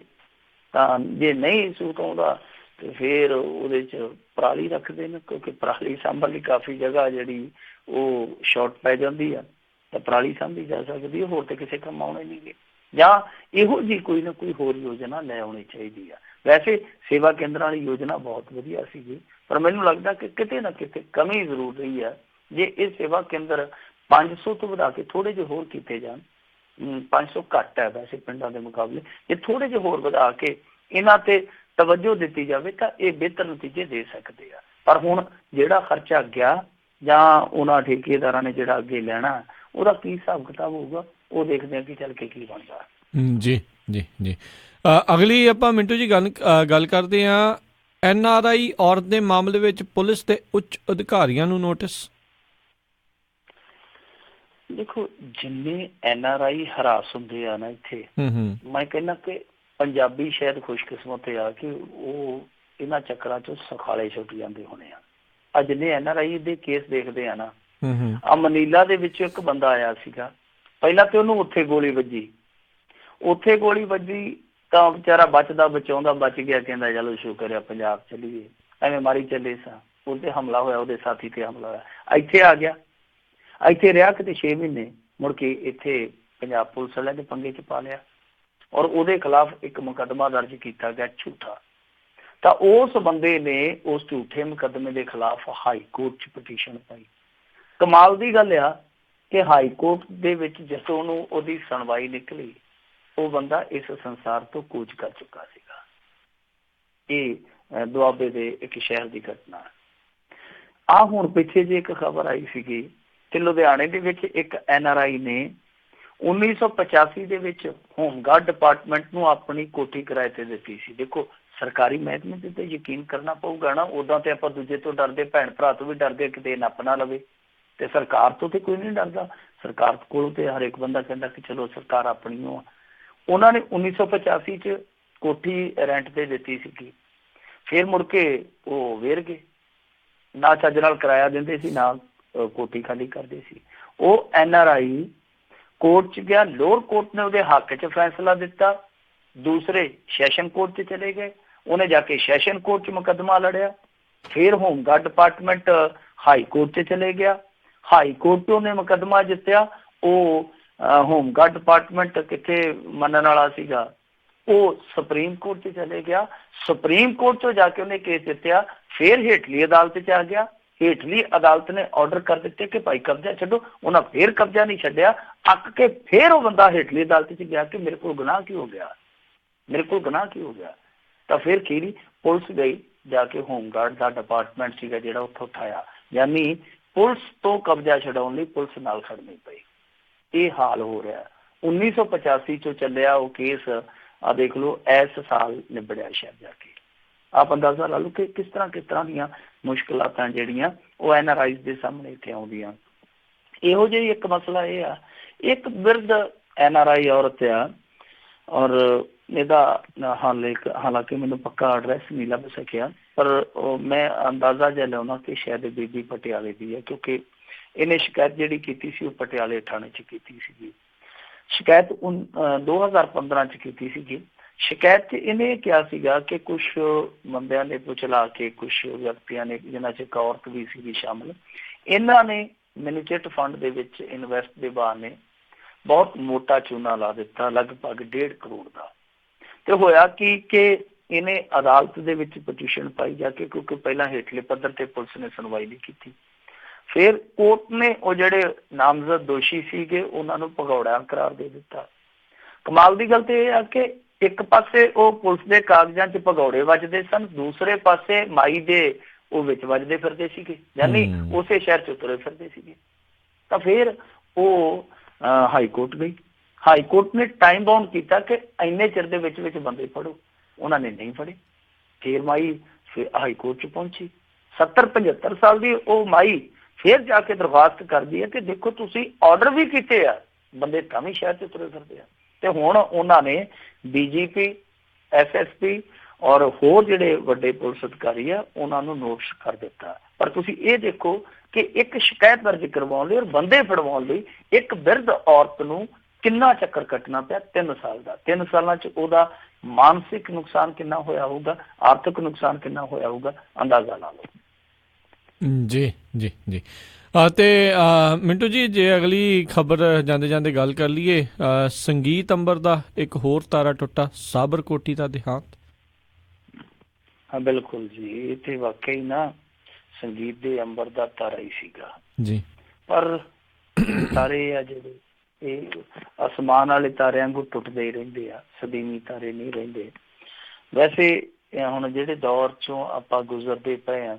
ਤਾਂ ਜੇ ਨਹੀਂ ਸੂਤ ਆਉਂਦਾ ਤੇ ਫਿਰ ਉਹਦੇ 'ਚ ਪਰਾਲੀ ਰੱਖਦੇ ਨੇ, ਕਿਉਂਕਿ ਪਰਾਲੀ ਸਾਂਭਣ ਲਈ ਕਾਫੀ ਜਗ੍ਹਾ ਜਿਹੜੀ ਉਹ ਸ਼ਾਰਟ ਪੈ ਜਾਂਦੀ ਆ, ਤਾਂ ਪਰਾਲੀ ਸਾਂਭੀ ਜਾ ਸਕਦੀ ਹੈ, ਹੋਰ ਤੇ ਕਿਸੇ ਕੰਮ ਆਉਣੇ ਨਹੀਂ ਗੇ। ਜਾਂ ਇਹੋ ਜਿਹੀ ਕੋਈ ਨਾ ਕੋਈ ਹੋਰ ਯੋਜਨਾ ਲੈ ਆਉਣੀ ਚਾਹੀਦੀ ਆ। ਵੈਸੇ ਸੇਵਾ ਕੇਂਦਰਾਂ ਵਾਲੀ ਯੋਜਨਾ ਬਹੁਤ ਵਧੀਆ ਸੀਗੀ, ਪਰ ਮੈਨੂੰ ਲੱਗਦਾ ਕਿ ਕਿਤੇ ਨਾ ਕਿਤੇ ਕਮੀ ਜ਼ਰੂਰ ਰਹੀ ਹੈ। ਜੇ ਇਹ ਸੇਵਾ ਕੇਂਦਰ 500 ਤੋਂ ਵਧਾ ਕੇ ਥੋੜ੍ਹੇ ਜਿਹੇ ਹੋਰ ਕੀਤੇ ਜਾਣ, 500 ਘੱਟ ਹੈ ਵੈਸੇ ਪਿੰਡਾਂ ਦੇ ਮੁਕਾਬਲੇ, ਜੇ ਥੋੜ੍ਹੇ ਜਿਹੇ ਹੋਰ ਵਧਾ ਕੇ ਇਹਨਾਂ ਤੇ ਤਵੱਜੋ ਦਿੱਤੀ ਜਾਵੇ ਤਾਂ ਇਹ ਬਿਹਤਰ ਨਤੀਜੇ ਦੇ ਸਕਦੇ ਆ। ਪਰ ਹੁਣ ਜਿਹੜਾ ਖਰਚਾ ਗਿਆ ਜਾਂ ਉਹਨਾਂ ਠੇਕੇਦਾਰਾਂ ਨੇ ਜਿਹੜਾ ਅੱਗੇ ਲੈਣਾ, ਉਹਦਾ ਕੀ ਹਿਸਾਬ ਕਿਤਾਬ ਹੋਊਗਾ, ਉਹ ਦੇਖਦੇ ਆ ਕਿ ਚੱਲ ਕੇ ਕੀ ਬਣਦਾ। ਜੀ ਜੀ ਜੀ ਅਗਲੀ ਆਪਾਂ ਮਿੰਟੂ ਜੀ ਗੱਲ ਕਰਦੇ ਹਾਂ NRI ਔਰਤ ਦੇ ਮਾਮਲੇ ਵਿੱਚ ਪੁਲਿਸ ਦੇ ਉੱਚ ਅਧਿਕਾਰੀਆਂ ਨੂੰ ਨੋਟਿਸ। ਦੇਖੋ ਜਿੰਨੇ NRI ਹਰਾਸ ਹੁੰਦੇ ਆ ਨਾ ਇੱਥੇ, ਮੈਂ ਕਹਿੰਦਾ ਕਿ ਪੰਜਾਬੀ ਸ਼ਾਇਦ ਖੁਸ਼ਕਿਸਮਤ ਆ ਕਿ ਉਹ ਇਹਨਾਂ ਚੱਕਰਾਂ ਚੋਂ ਸਖਾਲੇ ਛੁੱਟ ਜਾਂਦੇ ਹੋਣੇ ਆ। ਆ ਜਿੰਨੇ NRI ਦੇ ਕੇਸ ਦੇਖਦੇ ਆ ਨਾ, ਆ ਮਨੀਲਾ ਦੇ ਵਿੱਚ ਇੱਕ ਬੰਦਾ ਆਇਆ ਸੀਗਾ, ਪਹਿਲਾਂ ਤੇ ਉਹਨੂੰ ਉੱਥੇ ਗੋਲੀ ਵੱਜੀ ਤਾਂ ਵਿਚਾਰਾ ਬਚਦਾ ਬਚਾਉਂਦਾ ਬਚ ਗਿਆ, ਕਹਿੰਦਾ ਚਲੋ ਸ਼ੁਕਰ ਆ ਪੰਜਾਬ ਚਲੀਏ, ਐਵੇਂ ਮਾਰੀ ਚੱਲੇ ਸਾਂ। ਉਹਦੇ ਹਮਲਾ ਹੋਇਆ, ਉਹਦੇ ਸਾਥੀ ਤੇ ਹਮਲਾ ਹੋਇਆ, ਇੱਥੇ ਆ ਗਿਆ, ਇੱਥੇ ਰਿਹਾ ਕਿਤੇ 6 ਮਹੀਨੇ, ਮੁੜ ਕੇ ਇੱਥੇ ਪੰਜਾਬ ਪੁਲਿਸ ਵਾਲਿਆਂ ਦੇ ਪੰਗੇ 'ਚ ਪਾ ਲਿਆ ਔਰ ਉਹਦੇ ਖਿਲਾਫ ਇੱਕ ਮੁਕੱਦਮਾ ਦਰਜ ਕੀਤਾ ਗਿਆ ਝੂਠਾ। ਤਾਂ ਉਸ ਬੰਦੇ ਨੇ ਉਸ ਝੂਠੇ ਮੁਕੱਦਮੇ ਦੇ ਖਿਲਾਫ ਹਾਈ ਕੋਰਟ 'ਚ ਪਟੀਸ਼ਨ ਪਾਈ। ਕਮਾਲ ਦੀ ਗੱਲ ਆ ਕਿ ਹਾਈ ਕੋਰਟ ਦੇ ਵਿੱਚ ਜਦੋਂ ਉਹਨੂੰ ਉਹਦੀ ਸੁਣਵਾਈ ਨਿਕਲੀ, ਉਹ ਬੰਦਾ ਇਸ ਸੰਸਾਰ ਤੋਂ ਕੂਚ ਕਰ ਚੁੱਕਾ ਸੀਗਾ। ਇਹ ਦੁਆਬੇ ਦੇ ਇੱਕ ਸ਼ਹਿਰ ਦੀ ਘਟਨਾ। ਆ ਹੁਣ ਪਿੱਛੇ ਜੇ ਇੱਕ ਖਬਰ ਆਈ ਸੀਗੀ ਕਿ ਲੁਧਿਆਣੇ ਦੇ ਵਿੱਚ ਇੱਕ NRI ਨੇ 1985 ਦੇ ਵਿੱਚ ਹੋਮਗਾਰਡ ਡਿਪਾਰਟਮੈਂਟ ਨੂੰ ਆਪਣੀ ਕੋਠੀ ਕਿਰਾਏ ਤੇ ਦਿੱਤੀ ਸੀ। ਦੇਖੋ ਸਰਕਾਰੀ ਮਹਿਕਮੇ ਤੇ ਯਕੀਨ ਕਰਨਾ ਪਊਗਾ ਨਾ, ਉਦਾਂ ਤੇ ਆਪਾਂ ਦੂਜੇ ਤੋਂ ਡਰਦੇ, ਭੈਣ ਭਰਾ ਤੋਂ ਵੀ ਡਰਦੇ ਕਿਤੇ ਨੱਪ ਨਾ ਲਵੇ, ਤੇ ਸਰਕਾਰ ਤੋਂ ਤੇ ਕੋਈ ਨਹੀਂ ਡਰਦਾ। ਸਰਕਾਰ ਕੋਲ ਤੇ ਹਰ ਇੱਕ ਬੰਦਾ ਕਹਿੰਦਾ ਕਿ ਚਲੋ ਸਰਕਾਰ ਆਪਣੀ ਓ ਆ। ਉਹਨਾਂ ਨੇ 1985 ਚ ਕੋਠੀ ਰੈਂਟ ਤੇ ਦਿੱਤੀ ਸੀਗੀ, ਫਿਰ ਮੁੜ ਕੇ ਉਹ ਵੇਰ ਗਏ, ਨਾ ਚੱਜ ਨਾਲ ਕਿਰਾਇਆ ਦਿੰਦੇ ਸੀ, ਨਾ ਕੋਠੀ ਖਾਲੀ ਕਰਦੇ ਸੀ। ਉਹ NRI ਕੋਰਟ ਚ ਗਿਆ, ਲੋਅਰ ਕੋਰਟ ਨੇ ਉਹਦੇ ਹੱਕ ਚ ਫੈਸਲਾ ਦਿੱਤਾ, ਦੂਸਰੇ ਸੈਸ਼ਨ ਕੋਰਟ ਚ ਚਲੇ ਗਏ, ਉਹਨੇ ਜਾ ਕੇ ਸੈਸ਼ਨ ਕੋਰਟ ਚ ਮੁਕੱਦਮਾ ਲੜਿਆ, ਫਿਰ ਹੋਮਗਾਰਡ ਡਿਪਾਰਟਮੈਂਟ ਹਾਈ ਕੋਰਟ ਚ ਚਲੇ ਗਿਆ, ਹਾਈ ਕੋਰਟ ਉਹਨੇ ਮੁਕੱਦਮਾ ਜਿੱਤਿਆ। ਉਹ ਹੋਮਗਾਰਡ ਡਿਪਾਰਟਮੈਂਟ ਕਿੱਥੇ ਮੰਨਣ ਵਾਲਾ ਸੀਗਾ, ਉਹ ਸੁਪਰੀਮ ਕੋਰਟ ਚ ਚਲੇ ਗਿਆ, ਸੁਪਰੀਮ ਕੋਰਟ ਚੋਂ ਜਾ ਕੇ ਉਹਨੇ ਕੇਸ ਜਿੱਤਿਆ, ਫਿਰ ਹੇਠਲੀ ਅਦਾਲਤ ਚ ਆ ਗਿਆ, ਹੇਠਲੀ ਅਦਾਲਤ ਨੇ ਆਰਡਰ ਕਰ ਦਿੱਤੇ ਕਿ ਭਾਈ ਕਬਜ਼ਾ ਛੱਡੋ, ਉਹਨਾਂ ਫਿਰ ਕਬਜ਼ਾ ਨਹੀਂ ਛੱਡਿਆ। ਅੱਕ ਕੇ ਫਿਰ ਉਹ ਬੰਦਾ ਹੇਠਲੀ ਅਦਾਲਤ ਚ ਗਿਆ ਕਿ ਮੇਰੇ ਕੋਲ ਗੁਨਾਹ ਕੀ ਹੋ ਗਿਆ, ਮੇਰੇ ਕੋਲ ਗੁਨਾਹ ਕੀ ਹੋ ਗਿਆ। ਤਾਂ ਫਿਰ ਖੀਰੀ ਪੁਲਿਸ ਗਈ, ਜਾ ਕੇ ਹੋਮਗਾਰਡ ਦਾ ਡਿਪਾਰਟਮੈਂਟ ਸੀਗਾ ਜਿਹੜਾ ਉੱਥੋਂ ਉਠਾਇਆ, ਯਾਨੀ ਪੁਲਿਸ ਤੋਂ ਕਬਜ਼ਾ ਛਡਾਉਣ ਲਈ ਪੁਲਿਸ ਨਾਲ ਖੜਨੀ ਪਈ। ਇਹ ਹਾਲ ਹੋ ਰਿਹਾ। 1985 ਚੋਂ ਚੱਲਿਆ ਉਹ ਕੇਸ, ਆ ਦੇਖ ਲਓ ਇਸ ਸਾਲ ਨਿਬੜਿਆ ਸ਼ਾਇਦ ਜਾ ਕੇ। ਆਪ ਅੰਦਾਜ਼ਾ ਲਾ ਲਓ ਕਿ ਕਿਸ ਤਰ੍ਹਾਂ ਦੀਆਂ ਮੁਸ਼ਕਿਲਾਤਾਂ ਜਿਹੜੀਆਂ ਉਹ NRI ਦੇ ਸਾਹਮਣੇ ਇੱਥੇ ਆਉਂਦੀਆਂ। ਇਹੋ ਜਿਹੀ ਇੱਕ ਮਸਲਾ ਇਹ ਆ, ਇੱਕ ਬਿਰਧ NRI ਔਰਤ ਆ, ਔਰ ਇਹਦਾ ਹਾਲਾਂਕਿ ਮੈਨੂੰ ਪੱਕਾ ਐਡਰੈਸ ਨਹੀਂ ਲੱਭ ਸਕਿਆ, ਪਰ ਮੈਂ ਅੰਦਾਜ਼ਾ ਜਿਹਾ ਲਾਉਣਾ ਕਿ ਸ਼ਾਇਦ ਬੀਬੀ ਪਟਿਆਲੇ ਦੀ ਹੈ, ਕਿਉਂਕਿ ਇਹਨੇ ਸ਼ਿਕਾਇਤ ਜਿਹੜੀ ਕੀਤੀ ਸੀ ਉਹ ਪਟਿਆਲੇ ਥਾਣੇ 'ਚ ਕੀਤੀ ਸੀਗੀ। ਸ਼ਿਕਾਇਤ 2015 'ਚ ਕੀਤੀ ਸੀਗੀ। ਸ਼ਿਕਾਇਤ 'ਚ ਇਹਨੇ ਇਹ ਕਿਹਾ ਸੀਗਾ ਕਿ ਕੁਛ ਬੰਦਿਆਂ ਨੇ ਪੁੱਛਲਾ ਕੇ, ਕੁਛ ਵਿਅਕਤੀਆਂ ਨੇ ਜਿਹਨਾਂ 'ਚ ਇੱਕ ਔਰਤ ਵੀ ਸੀਗੀ ਸ਼ਾਮਲ, ਇਹਨਾਂ ਨੇ ਮੈਨੂੰ ਚਿੱਟ ਫੰਡ ਦੇ ਵਿੱਚ ਇਨਵੈਸਟ ਦੇ ਬਹਾਨੇ ਬਹੁਤ ਮੋਟਾ ਚੂਨਾ ਲਾ ਦਿੱਤਾ, ਲਗਭਗ 1.5 ਕਰੋੜ ਦਾ। ਤੇ ਹੋਇਆ ਕਿ ਇਹਨੇ ਅਦਾਲਤ ਦੇ ਵਿੱਚ ਪਟੀਸ਼ਨ ਪਾਈ ਜਾ ਕੇ, ਕਿਉਂਕਿ ਪਹਿਲਾਂ ਹੇਠਲੇ ਪੱਧਰ ਤੇ ਪੁਲਿਸ ਨੇ ਸੁਣਵਾਈ ਨਹੀਂ ਕੀਤੀ। ਫਿਰ ਕੋਰਟ ਨੇ ਉਹ ਜਿਹੜੇ ਨਾਮਜ਼ਦ ਦੋਸ਼ੀ ਸੀਗੇ ਉਹਨਾਂ ਨੂੰ ਭਗੌੜਾ ਕਰਾਰ ਦੇ ਦਿੱਤਾ। ਕਮਾਲ ਦੀ ਗੱਲ ਤੇ ਇਹ ਆ ਕਿ ਇੱਕ ਪਾਸੇ ਉਹ ਪੁਲਿਸ ਦੇ ਕਾਗਜ਼ਾਂ 'ਚ ਭਗੌੜੇ ਵੱਜਦੇ ਸਨ, ਦੂਸਰੇ ਪਾਸੇ ਮਾਈ ਦੇ ਉਹ ਵਿੱਚ ਵੱਜਦੇ ਫਿਰਦੇ ਸੀਗੇ, ਯਾਨੀ ਉਸੇ ਸ਼ਹਿਰ 'ਚ ਤੁਰੇ ਫਿਰਦੇ ਸੀਗੇ। ਤਾਂ ਫਿਰ ਉਹ ਹਾਈ ਕੋਰਟ ਗਈ। ਹਾਈ ਕੋਰਟ ਨੇ ਟਾਈਮ ਬਾਉਂਡ ਕੀਤਾ ਕਿ ਇੰਨੇ ਚਿਰ ਦੇ ਵਿੱਚ ਬੰਦੇ ਫੜੋ। ਉਹਨਾਂ ਨੇ ਨਹੀਂ ਫੜੇ। ਫਿਰ ਮਾਈ ਫਿਰ ਹਾਈ ਕੋਰਟ ਚ ਪਹੁੰਚੀ। 70-75 ਸਾਲ ਦੀ ਉਹ ਮਾਈ ਫਿਰ ਜਾ ਕੇ ਦਰਖਾਸਤ ਕਰਦੀ ਹੈ ਕਿ ਦੇਖੋ ਤੁਸੀਂ ਆਰਡਰ ਵੀ ਕੀਤੇ ਆ, ਬੰਦੇ ਤਾਂ ਵੀ ਸ਼ਹਿਰ ਚ ਤੁਰੇ ਫਿਰਦੇ ਆ। ਤੇ ਹੁਣ ਉਹਨਾਂ ਨੇ DGP, SSP ਔਰ ਹੋਰ ਜਿਹੜੇ ਵੱਡੇ ਪੁਲਿਸ ਅਧਿਕਾਰੀ ਆ ਉਹਨਾਂ ਨੂੰ ਨੋਟਿਸ ਕਰ ਦਿੱਤਾ। ਪਰ ਤੁਸੀਂ ਇਹ ਦੇਖੋ ਕਿ ਇੱਕ ਸ਼ਿਕਾਇਤ ਦਰਜ ਕਰਵਾਉਣ ਲਈ ਔਰ ਬੰਦੇ ਫੜਵਾਉਣ ਲਈ ਇੱਕ ਬਿਰਧ ਔਰਤ ਨੂੰ ਕਿੰਨਾ ਚੱਕਰ ਕੱਟਣਾ ਪਿਆ 3 ਸਾਲ ਦਾ। 3 ਸਾਲਾਂ ਚ ਉਹਦਾ ਮਾਨਸਿਕ ਨੁਕਸਾਨ ਕਿੰਨਾ ਹੋਇਆ ਹੋਊਗਾ, ਆਰਥਿਕ ਨੁਕਸਾਨ ਕਿੰਨਾ ਹੋਇਆ ਹੋਊਗਾ, ਅੰਦਾਜ਼ਾ ਲਾ ਲਓ। ਜੀ ਜੀ ਜੀ। ਤੇ ਮਿੰਟੂ ਜੀ, ਜੇ ਅਗਲੀ ਖਬਰ ਜਾਂਦੇ ਜਾਂਦੇ ਗੱਲ ਕਰ ਲਈਏ, ਸੰਗੀਤ ਅੰਬਰ ਦਾ ਇੱਕ ਹੋਰ ਤਾਰਾ ਟੁੱਟਾ, ਸਾਬਰ ਕੋਟੀ ਦਾ ਦੇਹਾਂਤ। ਹਾਂ ਬਿਲਕੁਲ ਜੀ, ਇਹ ਤੇ ਵਾਕਈ ਨਾ ਸੰਗੀਤ ਦੇ ਅੰਬਰ ਦਾ ਤਾਰਾ ਹੀ ਸੀਗਾ ਜੀ। ਪਰ ਤਾਰੇ ਆ ਜਿਹੜੇ ਇਹ ਅਸਮਾਨ ਵਾਲੇ ਤਾਰਿਆਂ ਵਾਂਗੂ ਟੁੱਟਦੇ ਹੀ ਰਹਿੰਦੇ ਆ, ਸਦੀਵੀ ਤਾਰੇ ਨਹੀਂ ਰਹਿੰਦੇ। ਵੈਸੇ ਹੁਣ ਜਿਹੜੇ ਦੌਰ ਚੋਂ ਆਪਾਂ ਗੁਜ਼ਰਦੇ ਪਏ ਆ,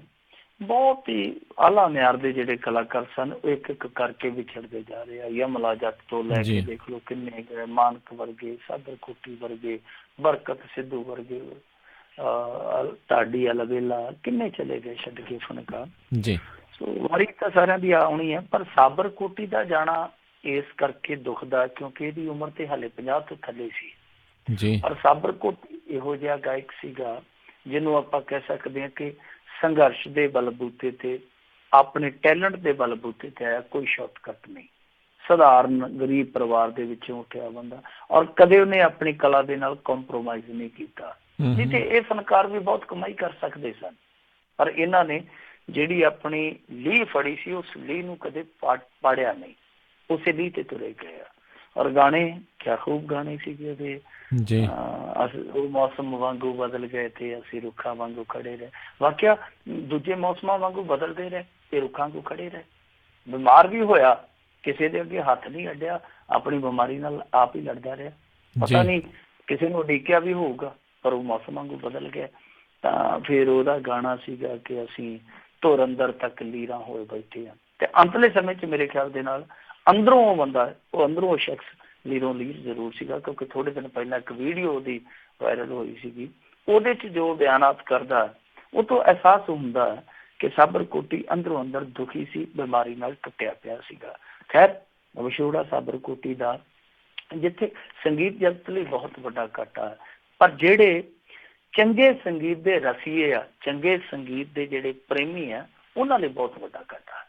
ਬਹੁਤ ਹੀ ਆਲਾ ਮਿਆਰ ਦੇ ਜਿਹੜੇ ਕਲਾਕਾਰ ਸਨ ਉਹ ਇੱਕ ਇੱਕ ਕਰਕੇ ਵਿਛੜਦੇ ਜਾ ਰਹੇ ਆ। ਯਮਲਾ ਜੱਟ ਤੋਂ ਲੈ ਕੇ ਦੇਖ ਲਓ ਕਿੰਨੇ ਗਏ, ਮਾਨਕ ਵਰਗੇ, ਸਾਬਰ ਕੋਟੀ ਵਰਗੇ, ਬਰਕਤ ਸਿੱਧੂ ਵਰਗੇ, ਢਾਡੀ ਅਲਵੇਲਾ, ਕਿੰਨੇ ਚਲੇ ਗਏ ਛੱਡ ਕੇ ਫਨਕਾਰ ਜੀ। ਸੋ ਵਾਰੀ ਤਾਂ ਸਾਰਿਆਂ ਦੀ ਆਉਣੀ ਹੈ, ਪਰ ਸਾਬਰ ਕੋਟੀ ਦਾ ਜਾਣਾ ਇਸ ਕਰਕੇ ਦੁਖਦਾ ਕਿਉਂਕਿ ਇਹਦੀ ਉਮਰ ਤੇ ਹਾਲੇ 50 ਤੋਂ ਥੱਲੇ ਸੀ ਜੀ। ਔਰ ਸਾਬਰ ਕੋਟੀ ਇਹੋ ਜਿਹਾ ਗਾਇਕ ਸੀਗਾ ਜਿਹਨੂੰ ਆਪਾਂ ਕਹਿ ਸਕਦੇ ਹਾਂ ਕਿ ਸੰਘਰਸ਼ ਦੇ ਬਲਬੂਤੇ ਤੇ, ਆਪਣੇ ਟੈਲੈਂਟ ਦੇ ਬਲਬੂਤੇ ਤੇ ਆਇਆ, ਕੋਈ ਸ਼ਾਰਟਕਟ ਨਹੀਂ। ਸਧਾਰਨ ਗਰੀਬ ਪਰਿਵਾਰ ਦੇ ਵਿੱਚੋਂ ਉੱਠਿਆ ਬੰਦਾ, ਔਰ ਕਦੇ ਉਹਨੇ ਆਪਣੀ ਕਲਾ ਦੇ ਨਾਲ ਕੰਪਰੋਮਾਈਜ਼ ਨਹੀਂ ਕੀਤਾ। ਨਹੀਂ ਤੇ ਇਹ ਫਨਕਾਰ ਵੀ ਬਹੁਤ ਕਮਾਈ ਕਰ ਸਕਦੇ ਸਨ, ਪਰ ਇਹਨਾਂ ਨੇ ਜਿਹੜੀ ਆਪਣੀ ਲੀਹ ਫੜੀ ਸੀ ਉਸ ਲੀਹ ਨੂੰ ਕਦੇ ਪਾੜਿਆ ਨਹੀਂ, ਉਸੇ ਲੀਹ ਤੇ ਤੁਰੇ ਗਏ ਆ। ਔਰ ਗਾਣੇ ਕਿਆ ਖੂਬ ਗਾਣੇ ਸੀਗੇ ਉਹਦੇ। ਉਹ ਮੌਸਮ ਵਾਂਗੂ ਬਦਲ ਗਏ ਤੇ ਅਸੀਂ ਰੁੱਖਾਂ ਵਾਂਗੂ ਖੜੇ ਰਹੇ। ਵਾਕਿਆ ਦੂਜੇ ਮੌਸਮਾਂ ਵਾਂਗੂ ਬਦਲਦੇ ਰਹੇ ਤੇ ਰੁੱਖਾਂ ਵਾਂਗੂ ਖੜੇ ਰਹੇ। ਬਿਮਾਰ ਵੀ ਹੋਇਆ, ਕਿਸੇ ਦੇ ਅੱਗੇ ਹੱਥ ਨਹੀਂ ਅੱਡਿਆ, ਆਪਣੀ ਬਿਮਾਰੀ ਨਾਲ ਆਪ ਹੀ ਲੜਦਾ ਰਿਹਾ। ਪਤਾ ਨਹੀਂ ਕਿਸੇ ਨੂੰ ਉਡੀਕਿਆ ਵੀ ਹੋਊਗਾ, ਪਰ ਉਹ ਮੌਸਮ ਵਾਂਗੂ ਬਦਲ ਗਿਆ। ਤਾਂ ਫਿਰ ਉਹਦਾ ਗਾਣਾ ਸੀਗਾ ਕਿ ਅਸੀਂ ਧੁਰ ਅੰਦਰ ਤੱਕ ਲੀਰਾਂ ਹੋਏ ਬੈਠੇ ਹਾਂ। ਤੇ ਅੰਤਲੇ ਸਮੇਂ ਚ ਮੇਰੇ ਖਿਆਲ ਦੇ ਨਾਲ ਅੰਦਰੋਂ ਉਹ ਬੰਦਾ, ਉਹ ਅੰਦਰੋਂ ਉਹ ਸ਼ਖਸ ਲੀਰੋਂ ਲੀਰ ਜ਼ਰੂਰ ਸੀਗਾ, ਕਿਉਂਕਿ ਥੋੜੇ ਦਿਨ ਪਹਿਲਾਂ ਇੱਕ ਵੀਡੀਓ ਉਹਦੀ ਵਾਇਰਲ ਹੋਈ ਸੀਗੀ। ਉਹਦੇ ਚ ਜੋ ਬਿਆਨਾਤ ਕਰਦਾ ਉਹ ਤੋਂ ਅਹਿਸਾਸ ਹੁੰਦਾ ਕਿ ਸਾਬਰ ਕੋਟੀ ਅੰਦਰੋਂ ਅੰਦਰ ਦੁਖੀ ਸੀ, ਬਿਮਾਰੀ ਨਾਲ ਟੁੱਟਿਆ ਪਿਆ ਸੀਗਾ। ਖੈਰ ਵਿਛੋੜਾ ਸਾਬਰ ਕੋਟੀ ਦਾ ਜਿੱਥੇ ਸੰਗੀਤ ਜਗਤ ਲਈ ਬਹੁਤ ਵੱਡਾ ਘਾਟਾ, ਪਰ ਜਿਹੜੇ ਚੰਗੇ ਸੰਗੀਤ ਦੇ ਰਸੀਏ ਆ, ਚੰਗੇ ਸੰਗੀਤ ਦੇ ਜਿਹੜੇ ਪ੍ਰੇਮੀ ਆ, ਉਹਨਾਂ ਲਈ ਬਹੁਤ ਵੱਡਾ ਘਾਟਾ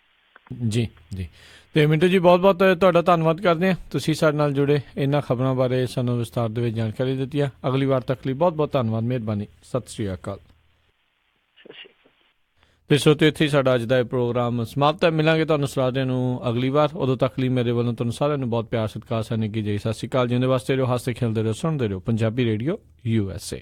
ਜੀ ਜੀ। ਤੇ ਮਿੰਟੂ ਜੀ, ਬਹੁਤ ਬਹੁਤ ਤੁਹਾਡਾ ਧੰਨਵਾਦ ਕਰਦੇ ਹਾਂ, ਤੁਸੀਂ ਸਾਡੇ ਨਾਲ ਜੁੜੇ, ਇਹਨਾਂ ਖਬਰਾਂ ਬਾਰੇ ਸਾਨੂੰ ਵਿਸਤਾਰ ਦੇ ਵਿੱਚ ਜਾਣਕਾਰੀ ਦਿੱਤੀ ਹੈ। ਅਗਲੀ ਵਾਰ ਤੱਕ ਲਈ ਬਹੁਤ ਬਹੁਤ ਧੰਨਵਾਦ, ਮਿਹਰਬਾਨੀ, ਸਤਿ ਸ਼੍ਰੀ ਅਕਾਲ। ਤੇ ਸੋ ਇੱਥੇ ਹੀ ਸਾਡਾ ਅੱਜ ਦਾ ਇਹ ਪ੍ਰੋਗਰਾਮ ਸਮਾਪਤ ਹੈ। ਮਿਲਾਂਗੇ ਤੁਹਾਨੂੰ ਸਾਰਿਆਂ ਨੂੰ ਅਗਲੀ ਵਾਰ, ਉਦੋਂ ਤੱਕ ਲਈ ਮੇਰੇ ਵੱਲੋਂ ਤੁਹਾਨੂੰ ਸਾਰਿਆਂ ਨੂੰ ਬਹੁਤ ਪਿਆਰ ਸਤਿਕਾਰ ਸਨੇਹ ਕੀ ਜੀ, ਸਤਿ ਸ਼੍ਰੀ ਅਕਾਲ। ਜਿਉਂਦੇ ਵਾਸਤੇ ਰਹੋ, ਹੱਸਦੇ ਖੇਲਦੇ ਰਹੋ, ਸੁਣਦੇ ਰਹੋ ਪੰਜਾਬੀ ਰੇਡੀਓ USA।